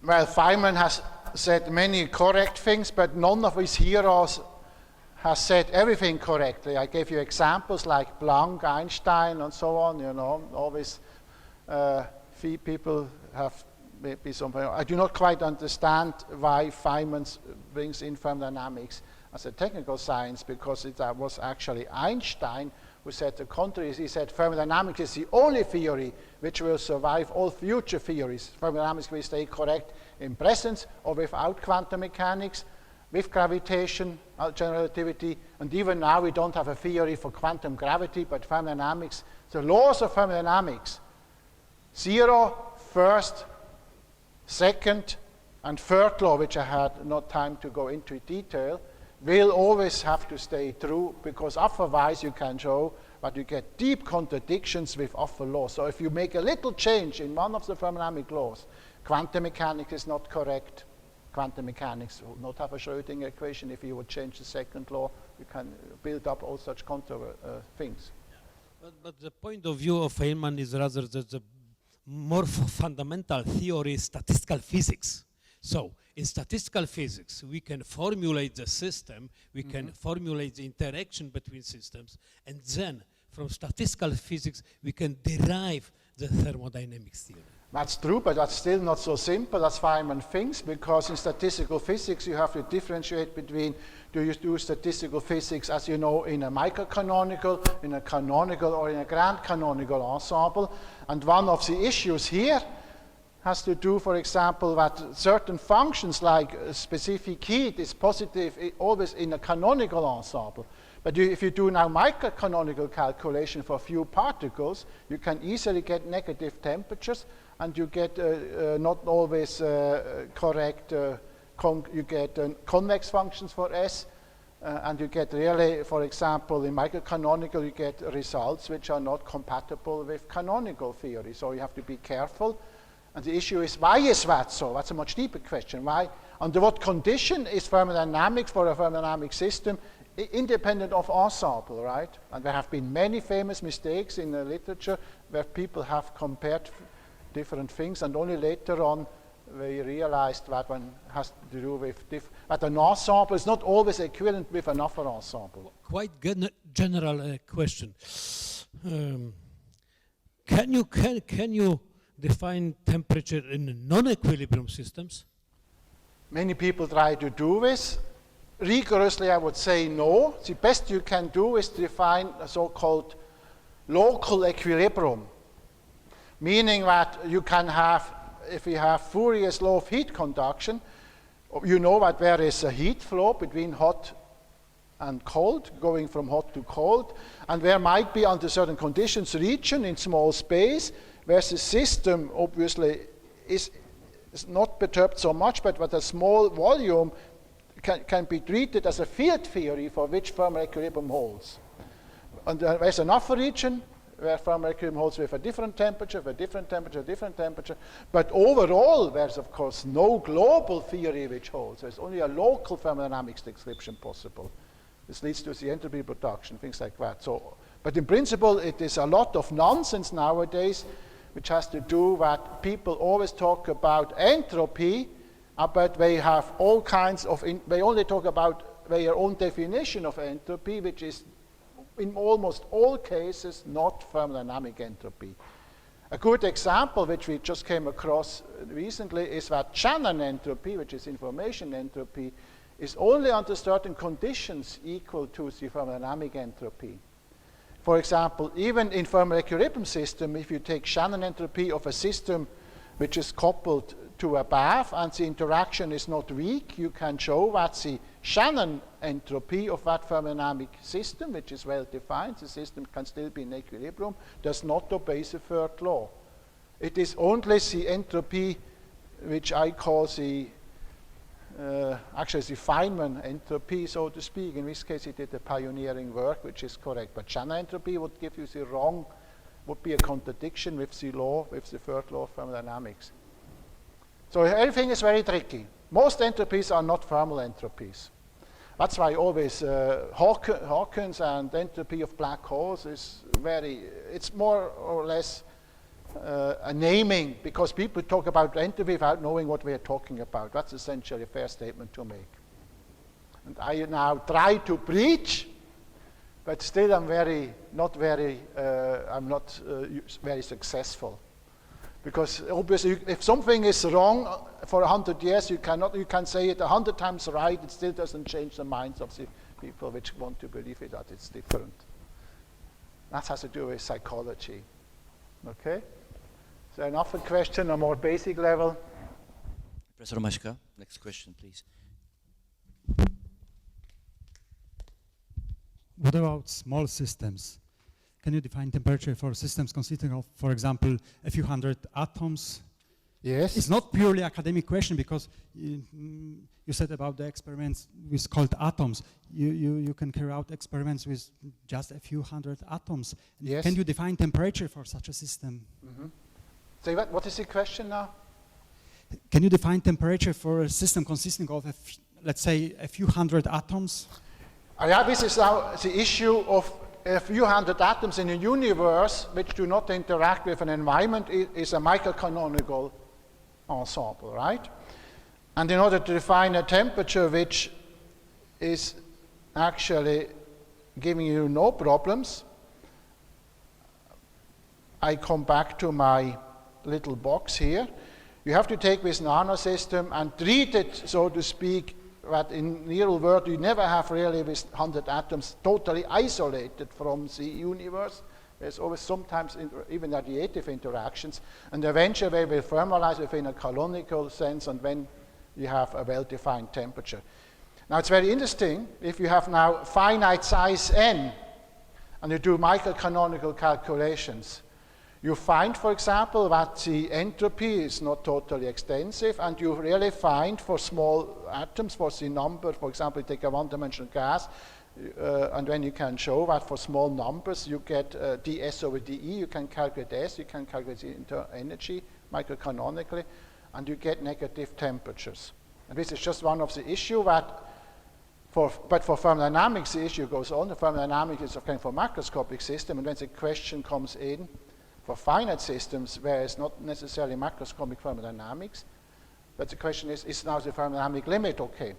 Well, Feynman has said many correct things, but none of his heroes has said everything correctly. I gave you examples like Planck, Einstein, and so on. You know, always few people have maybe something. I do not quite understand why Feynman brings in thermodynamics as a technical science, because it was actually Einstein who said the contrary. He said thermodynamics is the only theory which will survive all future theories. Thermodynamics will stay correct in presence or without quantum mechanics, with gravitation, general relativity, and even now we don't have a theory for quantum gravity, but thermodynamics, the laws of thermodynamics, 0, first, second, And third law, which I had not time to go into detail, will always have to stay true, because otherwise you can show that you get deep contradictions with other laws. So if you make a little change in one of the thermodynamic laws, quantum mechanics is not correct. Quantum mechanics will not have a Schrödinger equation. If you would change the second law, you can build up all such things. But the point of view of Feynman is rather the more fundamental theory is statistical physics. So in statistical physics, we can formulate the system, we can formulate the interaction between systems, and then from statistical physics, we can derive the thermodynamics theory. That's true, but that's still not so simple as Feynman thinks, because in statistical physics you have to differentiate between, do you do statistical physics, as you know, in a microcanonical, in a canonical, or in a grand canonical ensemble. And one of the issues here has to do, for example, that certain functions like specific heat is positive always in a canonical ensemble. But if you do now microcanonical calculation for few particles, you can easily get negative temperatures, and you get not always correct, you get convex functions for S, and you get really, for example, in microcanonical, you get results which are not compatible with canonical theory. So you have to be careful. And the issue is, why is that so? That's a much deeper question. Why? Under what condition is thermodynamics for a thermodynamic system independent of ensemble, right? And there have been many famous mistakes in the literature where people have compared different things, and only later on they realized that one has to do with that an ensemble is not always equivalent with another ensemble. Quite general question. Can you define temperature in non-equilibrium systems? Many people try to do this. Rigorously, I would say no. The best you can do is define a so-called local equilibrium, meaning that you can have, if you have Fourier's law of heat conduction, you know that there is a heat flow between hot and cold, going from hot to cold, and there might be, under certain conditions, region in small space where the system obviously is not perturbed so much, but with a small volume can be treated as a field theory for which thermal equilibrium holds. And there's another region where thermal equilibrium holds with a different temperature, different temperature. But overall, there's of course no global theory which holds. There's only a local thermodynamics description possible. This leads to the entropy production, things like that. So, but in principle, it is a lot of nonsense nowadays, which has to do that people always talk about entropy, but they have all kinds of, they only talk about their own definition of entropy, which is in almost all cases not thermodynamic entropy. A good example, which we just came across recently, is that Shannon entropy, which is information entropy, is only under certain conditions equal to the thermodynamic entropy. For example, even in thermal equilibrium system, if you take Shannon entropy of a system which is coupled to a bath and the interaction is not weak, you can show that the Shannon entropy of that thermodynamic system, which is well defined, the system can still be in equilibrium, does not obey the third law. It is only the entropy which I call the actually the Feynman entropy, so to speak. In this case, he did the pioneering work, which is correct. But Shannon entropy would give you the wrong, would be a contradiction with the law, with the third law of thermodynamics. So everything is very tricky. Most entropies are not thermal entropies. That's why always Hawkins and entropy of black holes is it's more or less a naming, because people talk about entropy without knowing what we are talking about. That's essentially a fair statement to make. And I now try to preach, but still I'm not very successful. Because obviously, if something is wrong for 100 years, you can say it 100 times right, it still doesn't change the minds of the people which want to believe it, that it's different. That has to do with psychology. Okay? So another question, a more basic level. Professor Mashka, next question, please. What about small systems? Can you define temperature for systems consisting of, for example, a few hundred atoms? Yes. It's not purely academic question because you said about the experiments with called atoms. You can carry out experiments with just a few hundred atoms. Yes. Can you define temperature for such a system? Say what is the question now? Can you define temperature for a system consisting of, let's say, a few hundred atoms? Yeah, this is now the issue of a few hundred atoms in a universe which do not interact with an environment is a microcanonical ensemble, right? And in order to define a temperature which is actually giving you no problems, I come back to my little box here. You have to take this nanosystem and treat it, so to speak, that in real world you never have really with 100 atoms totally isolated from the universe. There's always sometimes even radiative interactions, and eventually they will thermalize within a canonical sense, and when you have a well-defined temperature. Now it's very interesting, if you have now finite size n, and you do microcanonical calculations, you find, for example, that the entropy is not totally extensive, and you really find for small atoms, for the number, for example, you take a one-dimensional gas, and when you can show that for small numbers, you get ds over dE, you can calculate S, you can calculate the energy microcanonically, and you get negative temperatures. And this is just one of the issues that, but for thermodynamics, the issue goes on. The thermodynamics is a kind of macroscopic system, and when the question comes in, for finite systems, where it's not necessarily macroscopic thermodynamics, but the question is now the thermodynamic limit okay?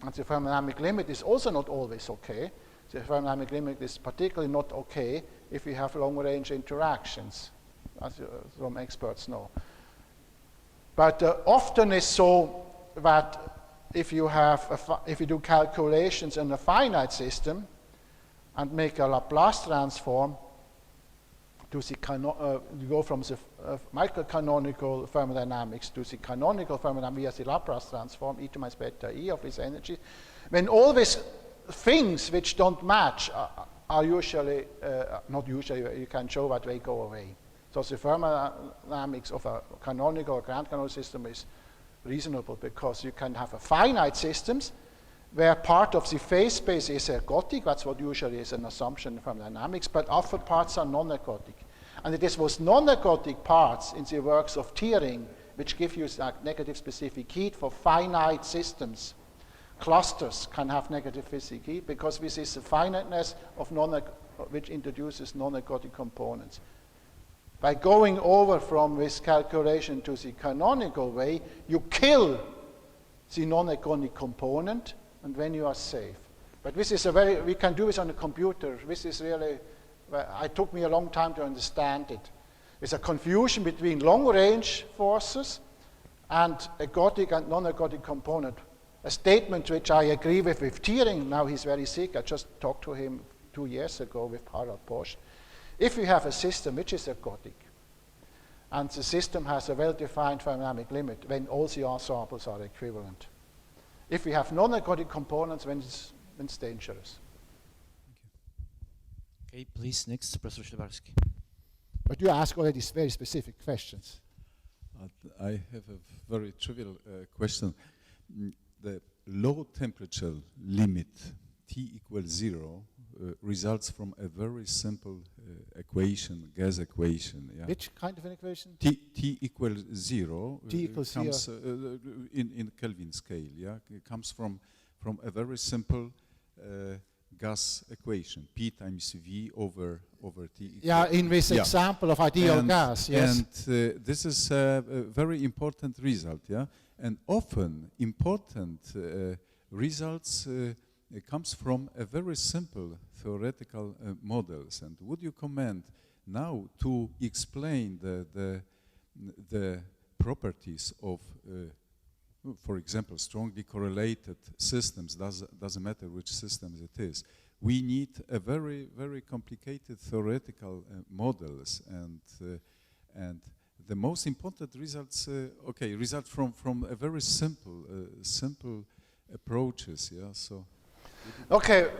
And the thermodynamic limit is also not always okay. The thermodynamic limit is particularly not okay if you have long-range interactions, as some experts know. But often it's so that if you do calculations in a finite system and make a Laplace transform, to the you go from the microcanonical thermodynamics to the canonical thermodynamics via the Laplace transform, e to minus beta e of this energy. When all these things which don't match are usually, not usually, you can show that they go away. So the thermodynamics of a canonical or grand canonical system is reasonable because you can have a finite systems where part of the phase space is ergodic, that's what usually is an assumption from dynamics, but other parts are non-ergodic. And it is those non-ergodic parts in the works of Thiering which give you negative specific heat for finite systems. Clusters can have negative specific heat because this is the finiteness of which introduces non-ergodic components. By going over from this calculation to the canonical way, you kill the non-ergodic component, and then you are safe. But this is we can do this on a computer. This is really, it took me a long time to understand it. It's a confusion between long-range forces and ergodic and non-ergodic component. A statement which I agree with Thiering, now he's very sick, I just talked to him 2 years ago with Harald Bosch. If you have a system which is ergodic, and the system has a well-defined thermodynamic limit, then all the ensembles are equivalent. If we have non-ergodic components, then it's dangerous. Okay, please, next, Professor Szlebarski. But you ask already very specific questions. I have a very trivial question. The low temperature limit, T equals 0, results from a very simple equation, gas equation. Yeah? Which kind of an equation? T equals 0. T equals comes, 0. In Kelvin scale, yeah? It comes from a very simple gas equation, P times V over T. Yeah, in this example of ideal gas, yes. And this is a very important result, yeah? And often important results it comes from a very simple theoretical models. And would you comment now to explain the properties of, for example, strongly correlated systems? Doesn't matter which systems it is. We need a very, very complicated theoretical models, and the most important results, result from a very simple approaches. Yeah, so. Okay,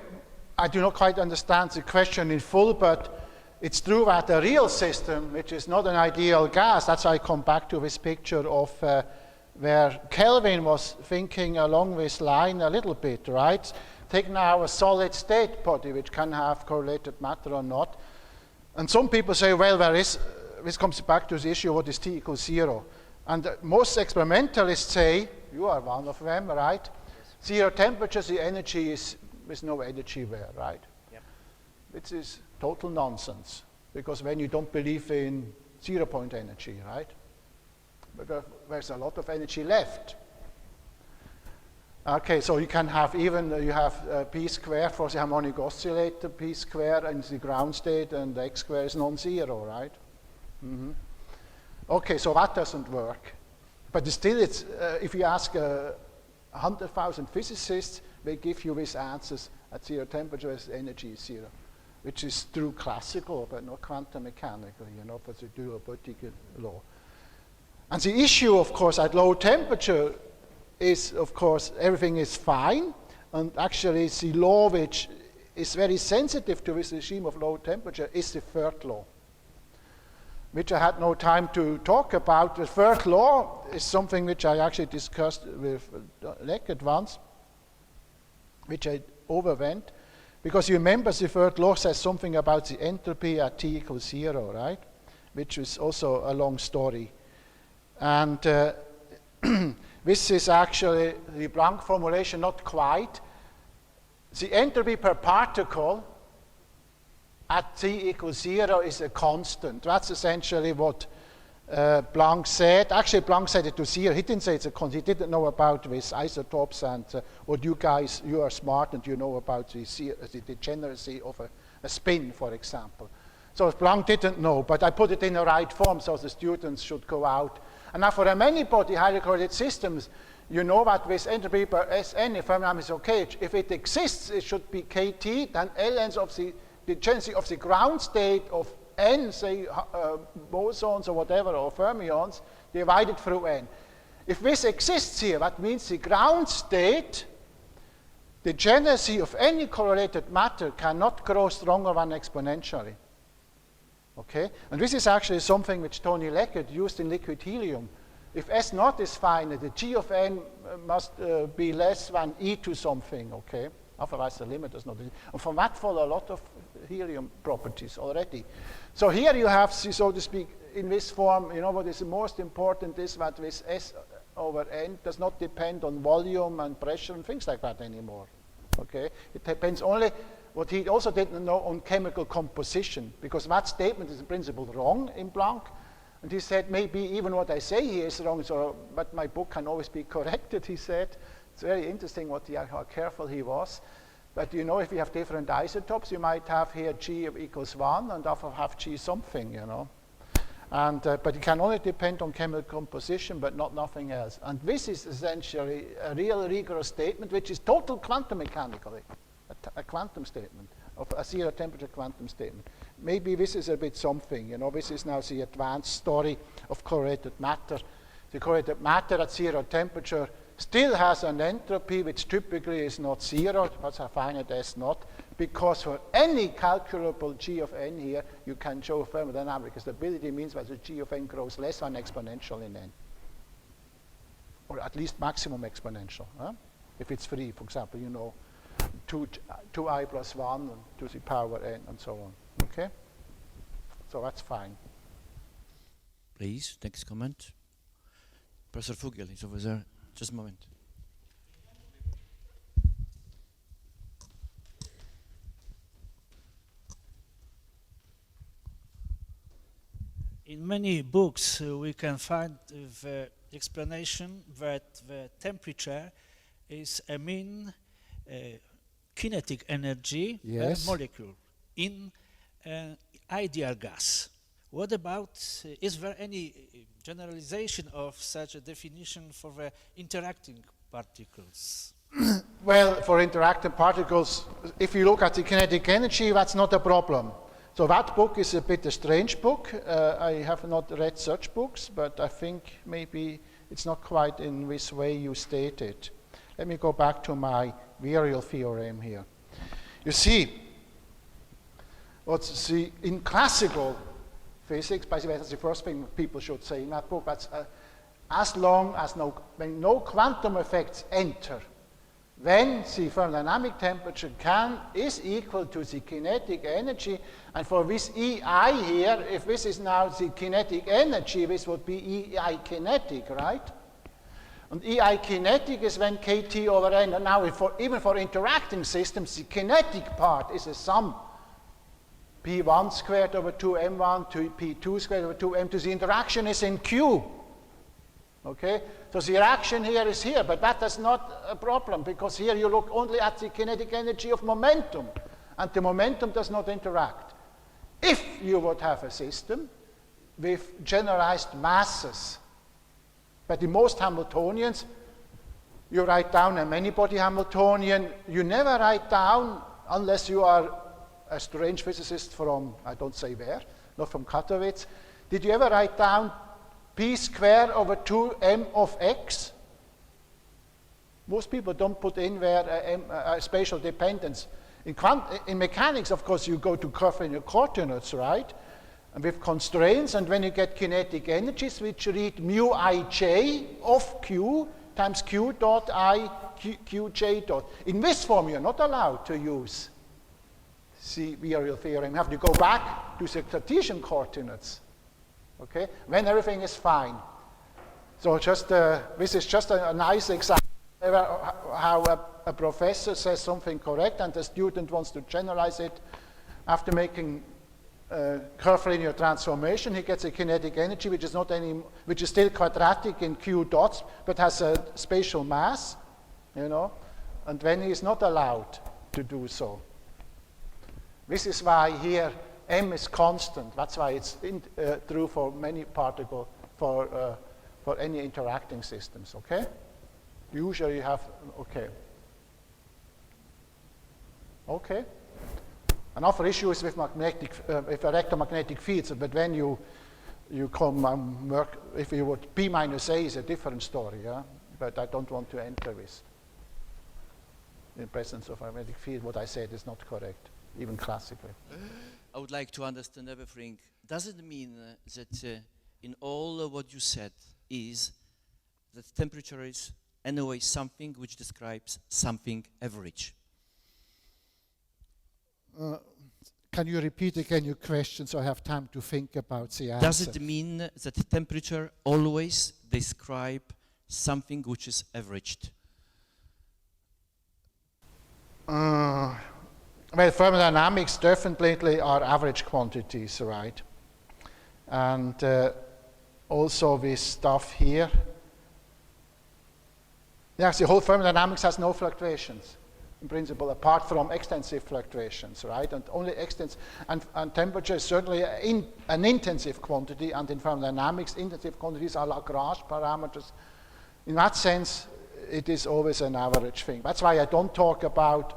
I do not quite understand the question in full, but it's true that a real system, which is not an ideal gas, that's why I come back to this picture of where Kelvin was thinking along this line a little bit, right? Take now a solid state body, which can have correlated matter or not. And some people say, well, this comes back to the issue, what is T equals 0? And most experimentalists say, you are one of them, right? Yes. 0 temperature, the energy is, there's no energy there, right? Yep. Which is total nonsense, because when you don't believe in 0-point energy, right? Because there's a lot of energy left. Okay, so you can have even, you have p squared for the harmonic oscillator, p squared in the ground state, and the x squared is non-zero, right? Mm-hmm. Okay, so that doesn't work. But still, it's, if you ask 100,000 physicists, they give you these answers at 0 temperature as energy is 0, which is true classical, but not quantum mechanical, you know, for the dual-body law. And the issue, of course, at low temperature is, of course, everything is fine, and actually the law which is very sensitive to this regime of low temperature is the third law, which I had no time to talk about. The third law is something which I actually discussed with Leckert once, which I overwent, because you remember the third law says something about the entropy at T equals 0, right? Which is also a long story. And this is actually the Planck formulation, not quite. The entropy per particle at T equals 0 is a constant. That's essentially what Planck said. Actually, Planck said it to 0. He didn't say it's a constant. He didn't know about these isotopes and what you guys, you are smart and you know about the degeneracy of a spin, for example. So Planck didn't know, but I put it in the right form so the students should go out. And now for a many-body highly correlated systems, you know that with entropy per Sn, if thermodynamics is okay, if it exists, it should be kT, then ln of the degeneracy of the ground state of n, say bosons or whatever, or fermions, divided through n. If this exists here, that means the ground state, degeneracy of any correlated matter cannot grow stronger than exponentially. Okay? And this is actually something which Tony Leckert used in liquid helium. If S naught is finite, the G of n must be less than e to something, okay? Otherwise the limit is not. And from that follow a lot of helium properties already. So here you have, so to speak, in this form, you know what is the most important is that this S over n does not depend on volume and pressure and things like that anymore. Okay? It depends only, what he also didn't know, on chemical composition, because that statement is in principle wrong in Planck. And he said, maybe even what I say here is wrong, so, but my book can always be corrected, he said. It's very interesting how careful he was. But you know, if you have different isotopes, you might have here G equals 1 and other have G something, you know. And, but it can only depend on chemical composition, but not nothing else. And this is essentially a real rigorous statement, which is total quantum mechanically, a quantum statement, of a 0 temperature quantum statement. Maybe this is a bit something, you know, this is now the advanced story of correlated matter. The correlated matter at 0 temperature still has an entropy which typically is not 0, that's a finite S naught, because for any calculable G of n here, you can show thermodynamic stability means that the G of n grows less than exponential in n. Or at least maximum exponential. Huh? If it's free, for example, you know, 2i plus 1 to the power n and so on. Okay? So that's fine. Please, next comment. Professor Vogel is over there. Just a moment. In many books, we can find the explanation that the temperature is a mean kinetic energy per molecule in an ideal gas. What about, is there any generalization of such a definition for the interacting particles? Well, for interacting particles, if you look at the kinetic energy, that's not a problem. So that book is a bit a strange book. I have not read such books, but I think maybe it's not quite in this way you state it. Let me go back to my virial theorem here. You see, what's the, in classical physics, by the way, that's the first thing people should say in that book, that's as long as when no quantum effects enter, when the thermodynamic temperature is equal to the kinetic energy, and for this EI here, if this is now the kinetic energy, this would be EI kinetic, right? And EI kinetic is when KT over N, and now even for interacting systems, the kinetic part is a sum P1 squared over 2M1 to P2 squared over 2M2. The interaction is in Q. Okay? So the reaction here is here, but that is not a problem, because here you look only at the kinetic energy of momentum, and the momentum does not interact. If you would have a system with generalized masses, but in most Hamiltonians, you write down a many-body Hamiltonian. You never write down, unless you are a strange physicist from, I don't say where, not from Katowice. Did you ever write down P squared over 2M of x? Most people don't put in there a spatial dependence. In mechanics, of course, you go to Kelvin coordinates, right? And with constraints, and when you get kinetic energies, which read mu ij of q times q dot I qj dot. In this form, you're not allowed to use the virial theorem. You have to go back to the Cartesian coordinates, okay, when everything is fine. So just this is just a nice example how a professor says something correct, and the student wants to generalize it. After making curvilinear transformation, he gets a kinetic energy which is still quadratic in q dots, but has a spatial mass, you know, and then he is not allowed to do so. This is why here m is constant. That's why it's true for many particle, for any interacting systems. Okay. Usually you have okay. Another issue is with with electromagnetic fields, but when you come work, if you would P minus A is a different story, yeah? But I don't want to enter this. In presence of a magnetic field, what I said is not correct, even classically. I would like to understand everything. Does it mean that in all what you said is that temperature is anyway something which describes something average? Can you repeat again your question so I have time to think about the answer? Does it mean that temperature always describe something which is averaged? Well, thermodynamics definitely are average quantities, right? And also this stuff here. Yes, the whole thermodynamics has no fluctuations, in principle, apart from extensive fluctuations, right? And only and temperature is certainly an intensive quantity, and in thermodynamics, intensive quantities are Lagrange parameters. In that sense, it is always an average thing. That's why I don't talk about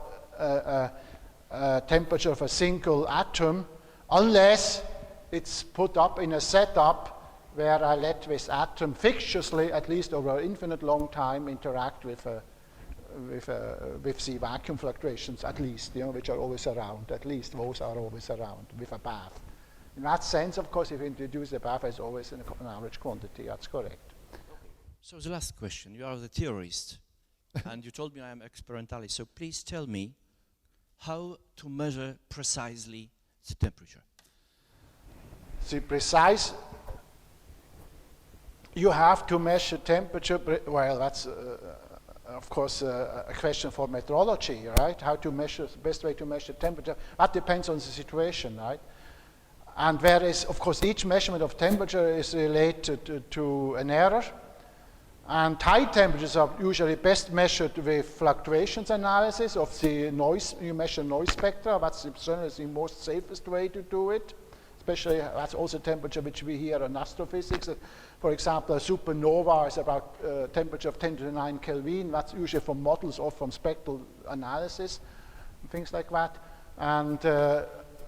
temperature of a single atom unless it's put up in a setup where I let this atom fixtiously, at least over an infinite long time, interact with the vacuum fluctuations, at least, you know, which are always around. At least those are always around with a bath. In that sense, of course, if you introduce a bath, it's always an average quantity. That's correct. So the last question. You are the theorist, and you told me I am experimentalist. So please tell me how to measure precisely the temperature. The precise, you have to measure temperature. Well, that's of course a question for metrology, right? How to measure, the best way to measure temperature. That depends on the situation, right? And there is, of course, each measurement of temperature is related to an error. And high temperatures are usually best measured with fluctuations analysis of the noise. You measure noise spectra. That's certainly the most safest way to do it. Especially, that's also temperature which we hear in astrophysics. For example, a supernova is about temperature of 10 to the 9 Kelvin. That's usually from models or from spectral analysis, and things like that. And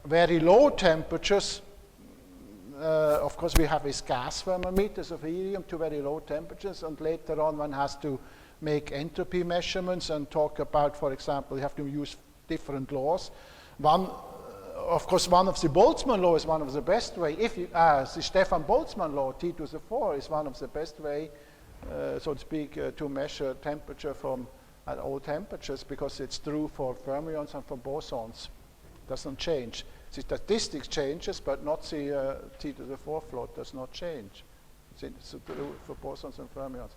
very low temperatures, of course, we have these gas thermometers of helium to very low temperatures, and later on one has to make entropy measurements and talk about, for example, you have to use different laws. One of course, one of the Boltzmann law is one of the best way. If you, the Stefan Boltzmann law, T to the 4, is one of the best way, so to speak, to measure temperature from at all temperatures, because it's true for fermions and for bosons. Doesn't change. The statistics changes, but not the T to the 4 float does not change. It's true for bosons and fermions.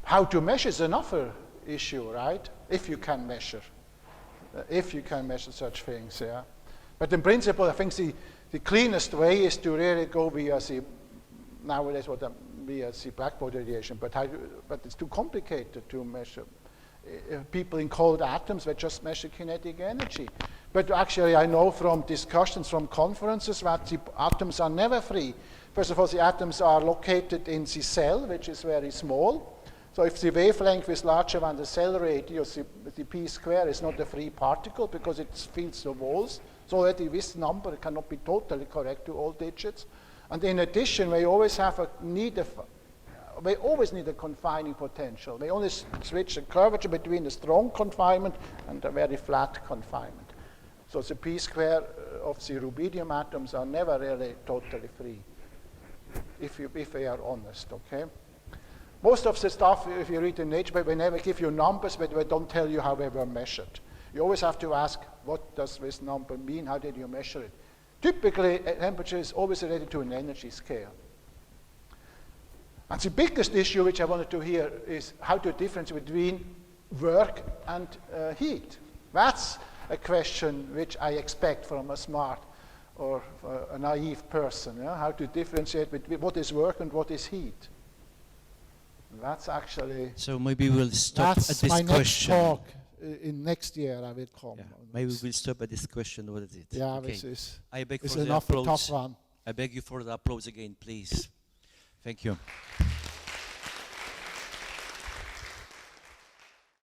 How to measure is another issue, right? If you can measure. If you can measure such things, yeah. But in principle, I think the cleanest way is to really go via the, nowadays, via the blackbody radiation, but it's too complicated to measure. People in cold atoms, they just measure kinetic energy. But actually, I know from discussions, from conferences, that the atoms are never free. First of all, the atoms are located in the cell, which is very small. So if the wavelength is larger than the cell radius, the p square is not a free particle because it fills the walls. So already this number cannot be totally correct to all digits. And in addition, we always need a confining potential. We only switch the curvature between a strong confinement and a very flat confinement. So the p square of the rubidium atoms are never really totally free, if they are honest, okay? Most of the stuff, if you read in Nature, they never give you numbers, but they don't tell you how they were measured. You always have to ask, what does this number mean? How did you measure it? Typically, temperature is always related to an energy scale. And the biggest issue which I wanted to hear is how to differentiate between work and heat. That's a question which I expect from a smart or a naive person, yeah? How to differentiate between what is work and what is heat. That's actually... So maybe we'll stop at this my question. next talk. In next year I will come. Yeah. Maybe we'll stop at this question. What is it? Yeah, okay. this is I beg it's for the enough a applause. tough one. I beg you for the applause again, please. Thank you.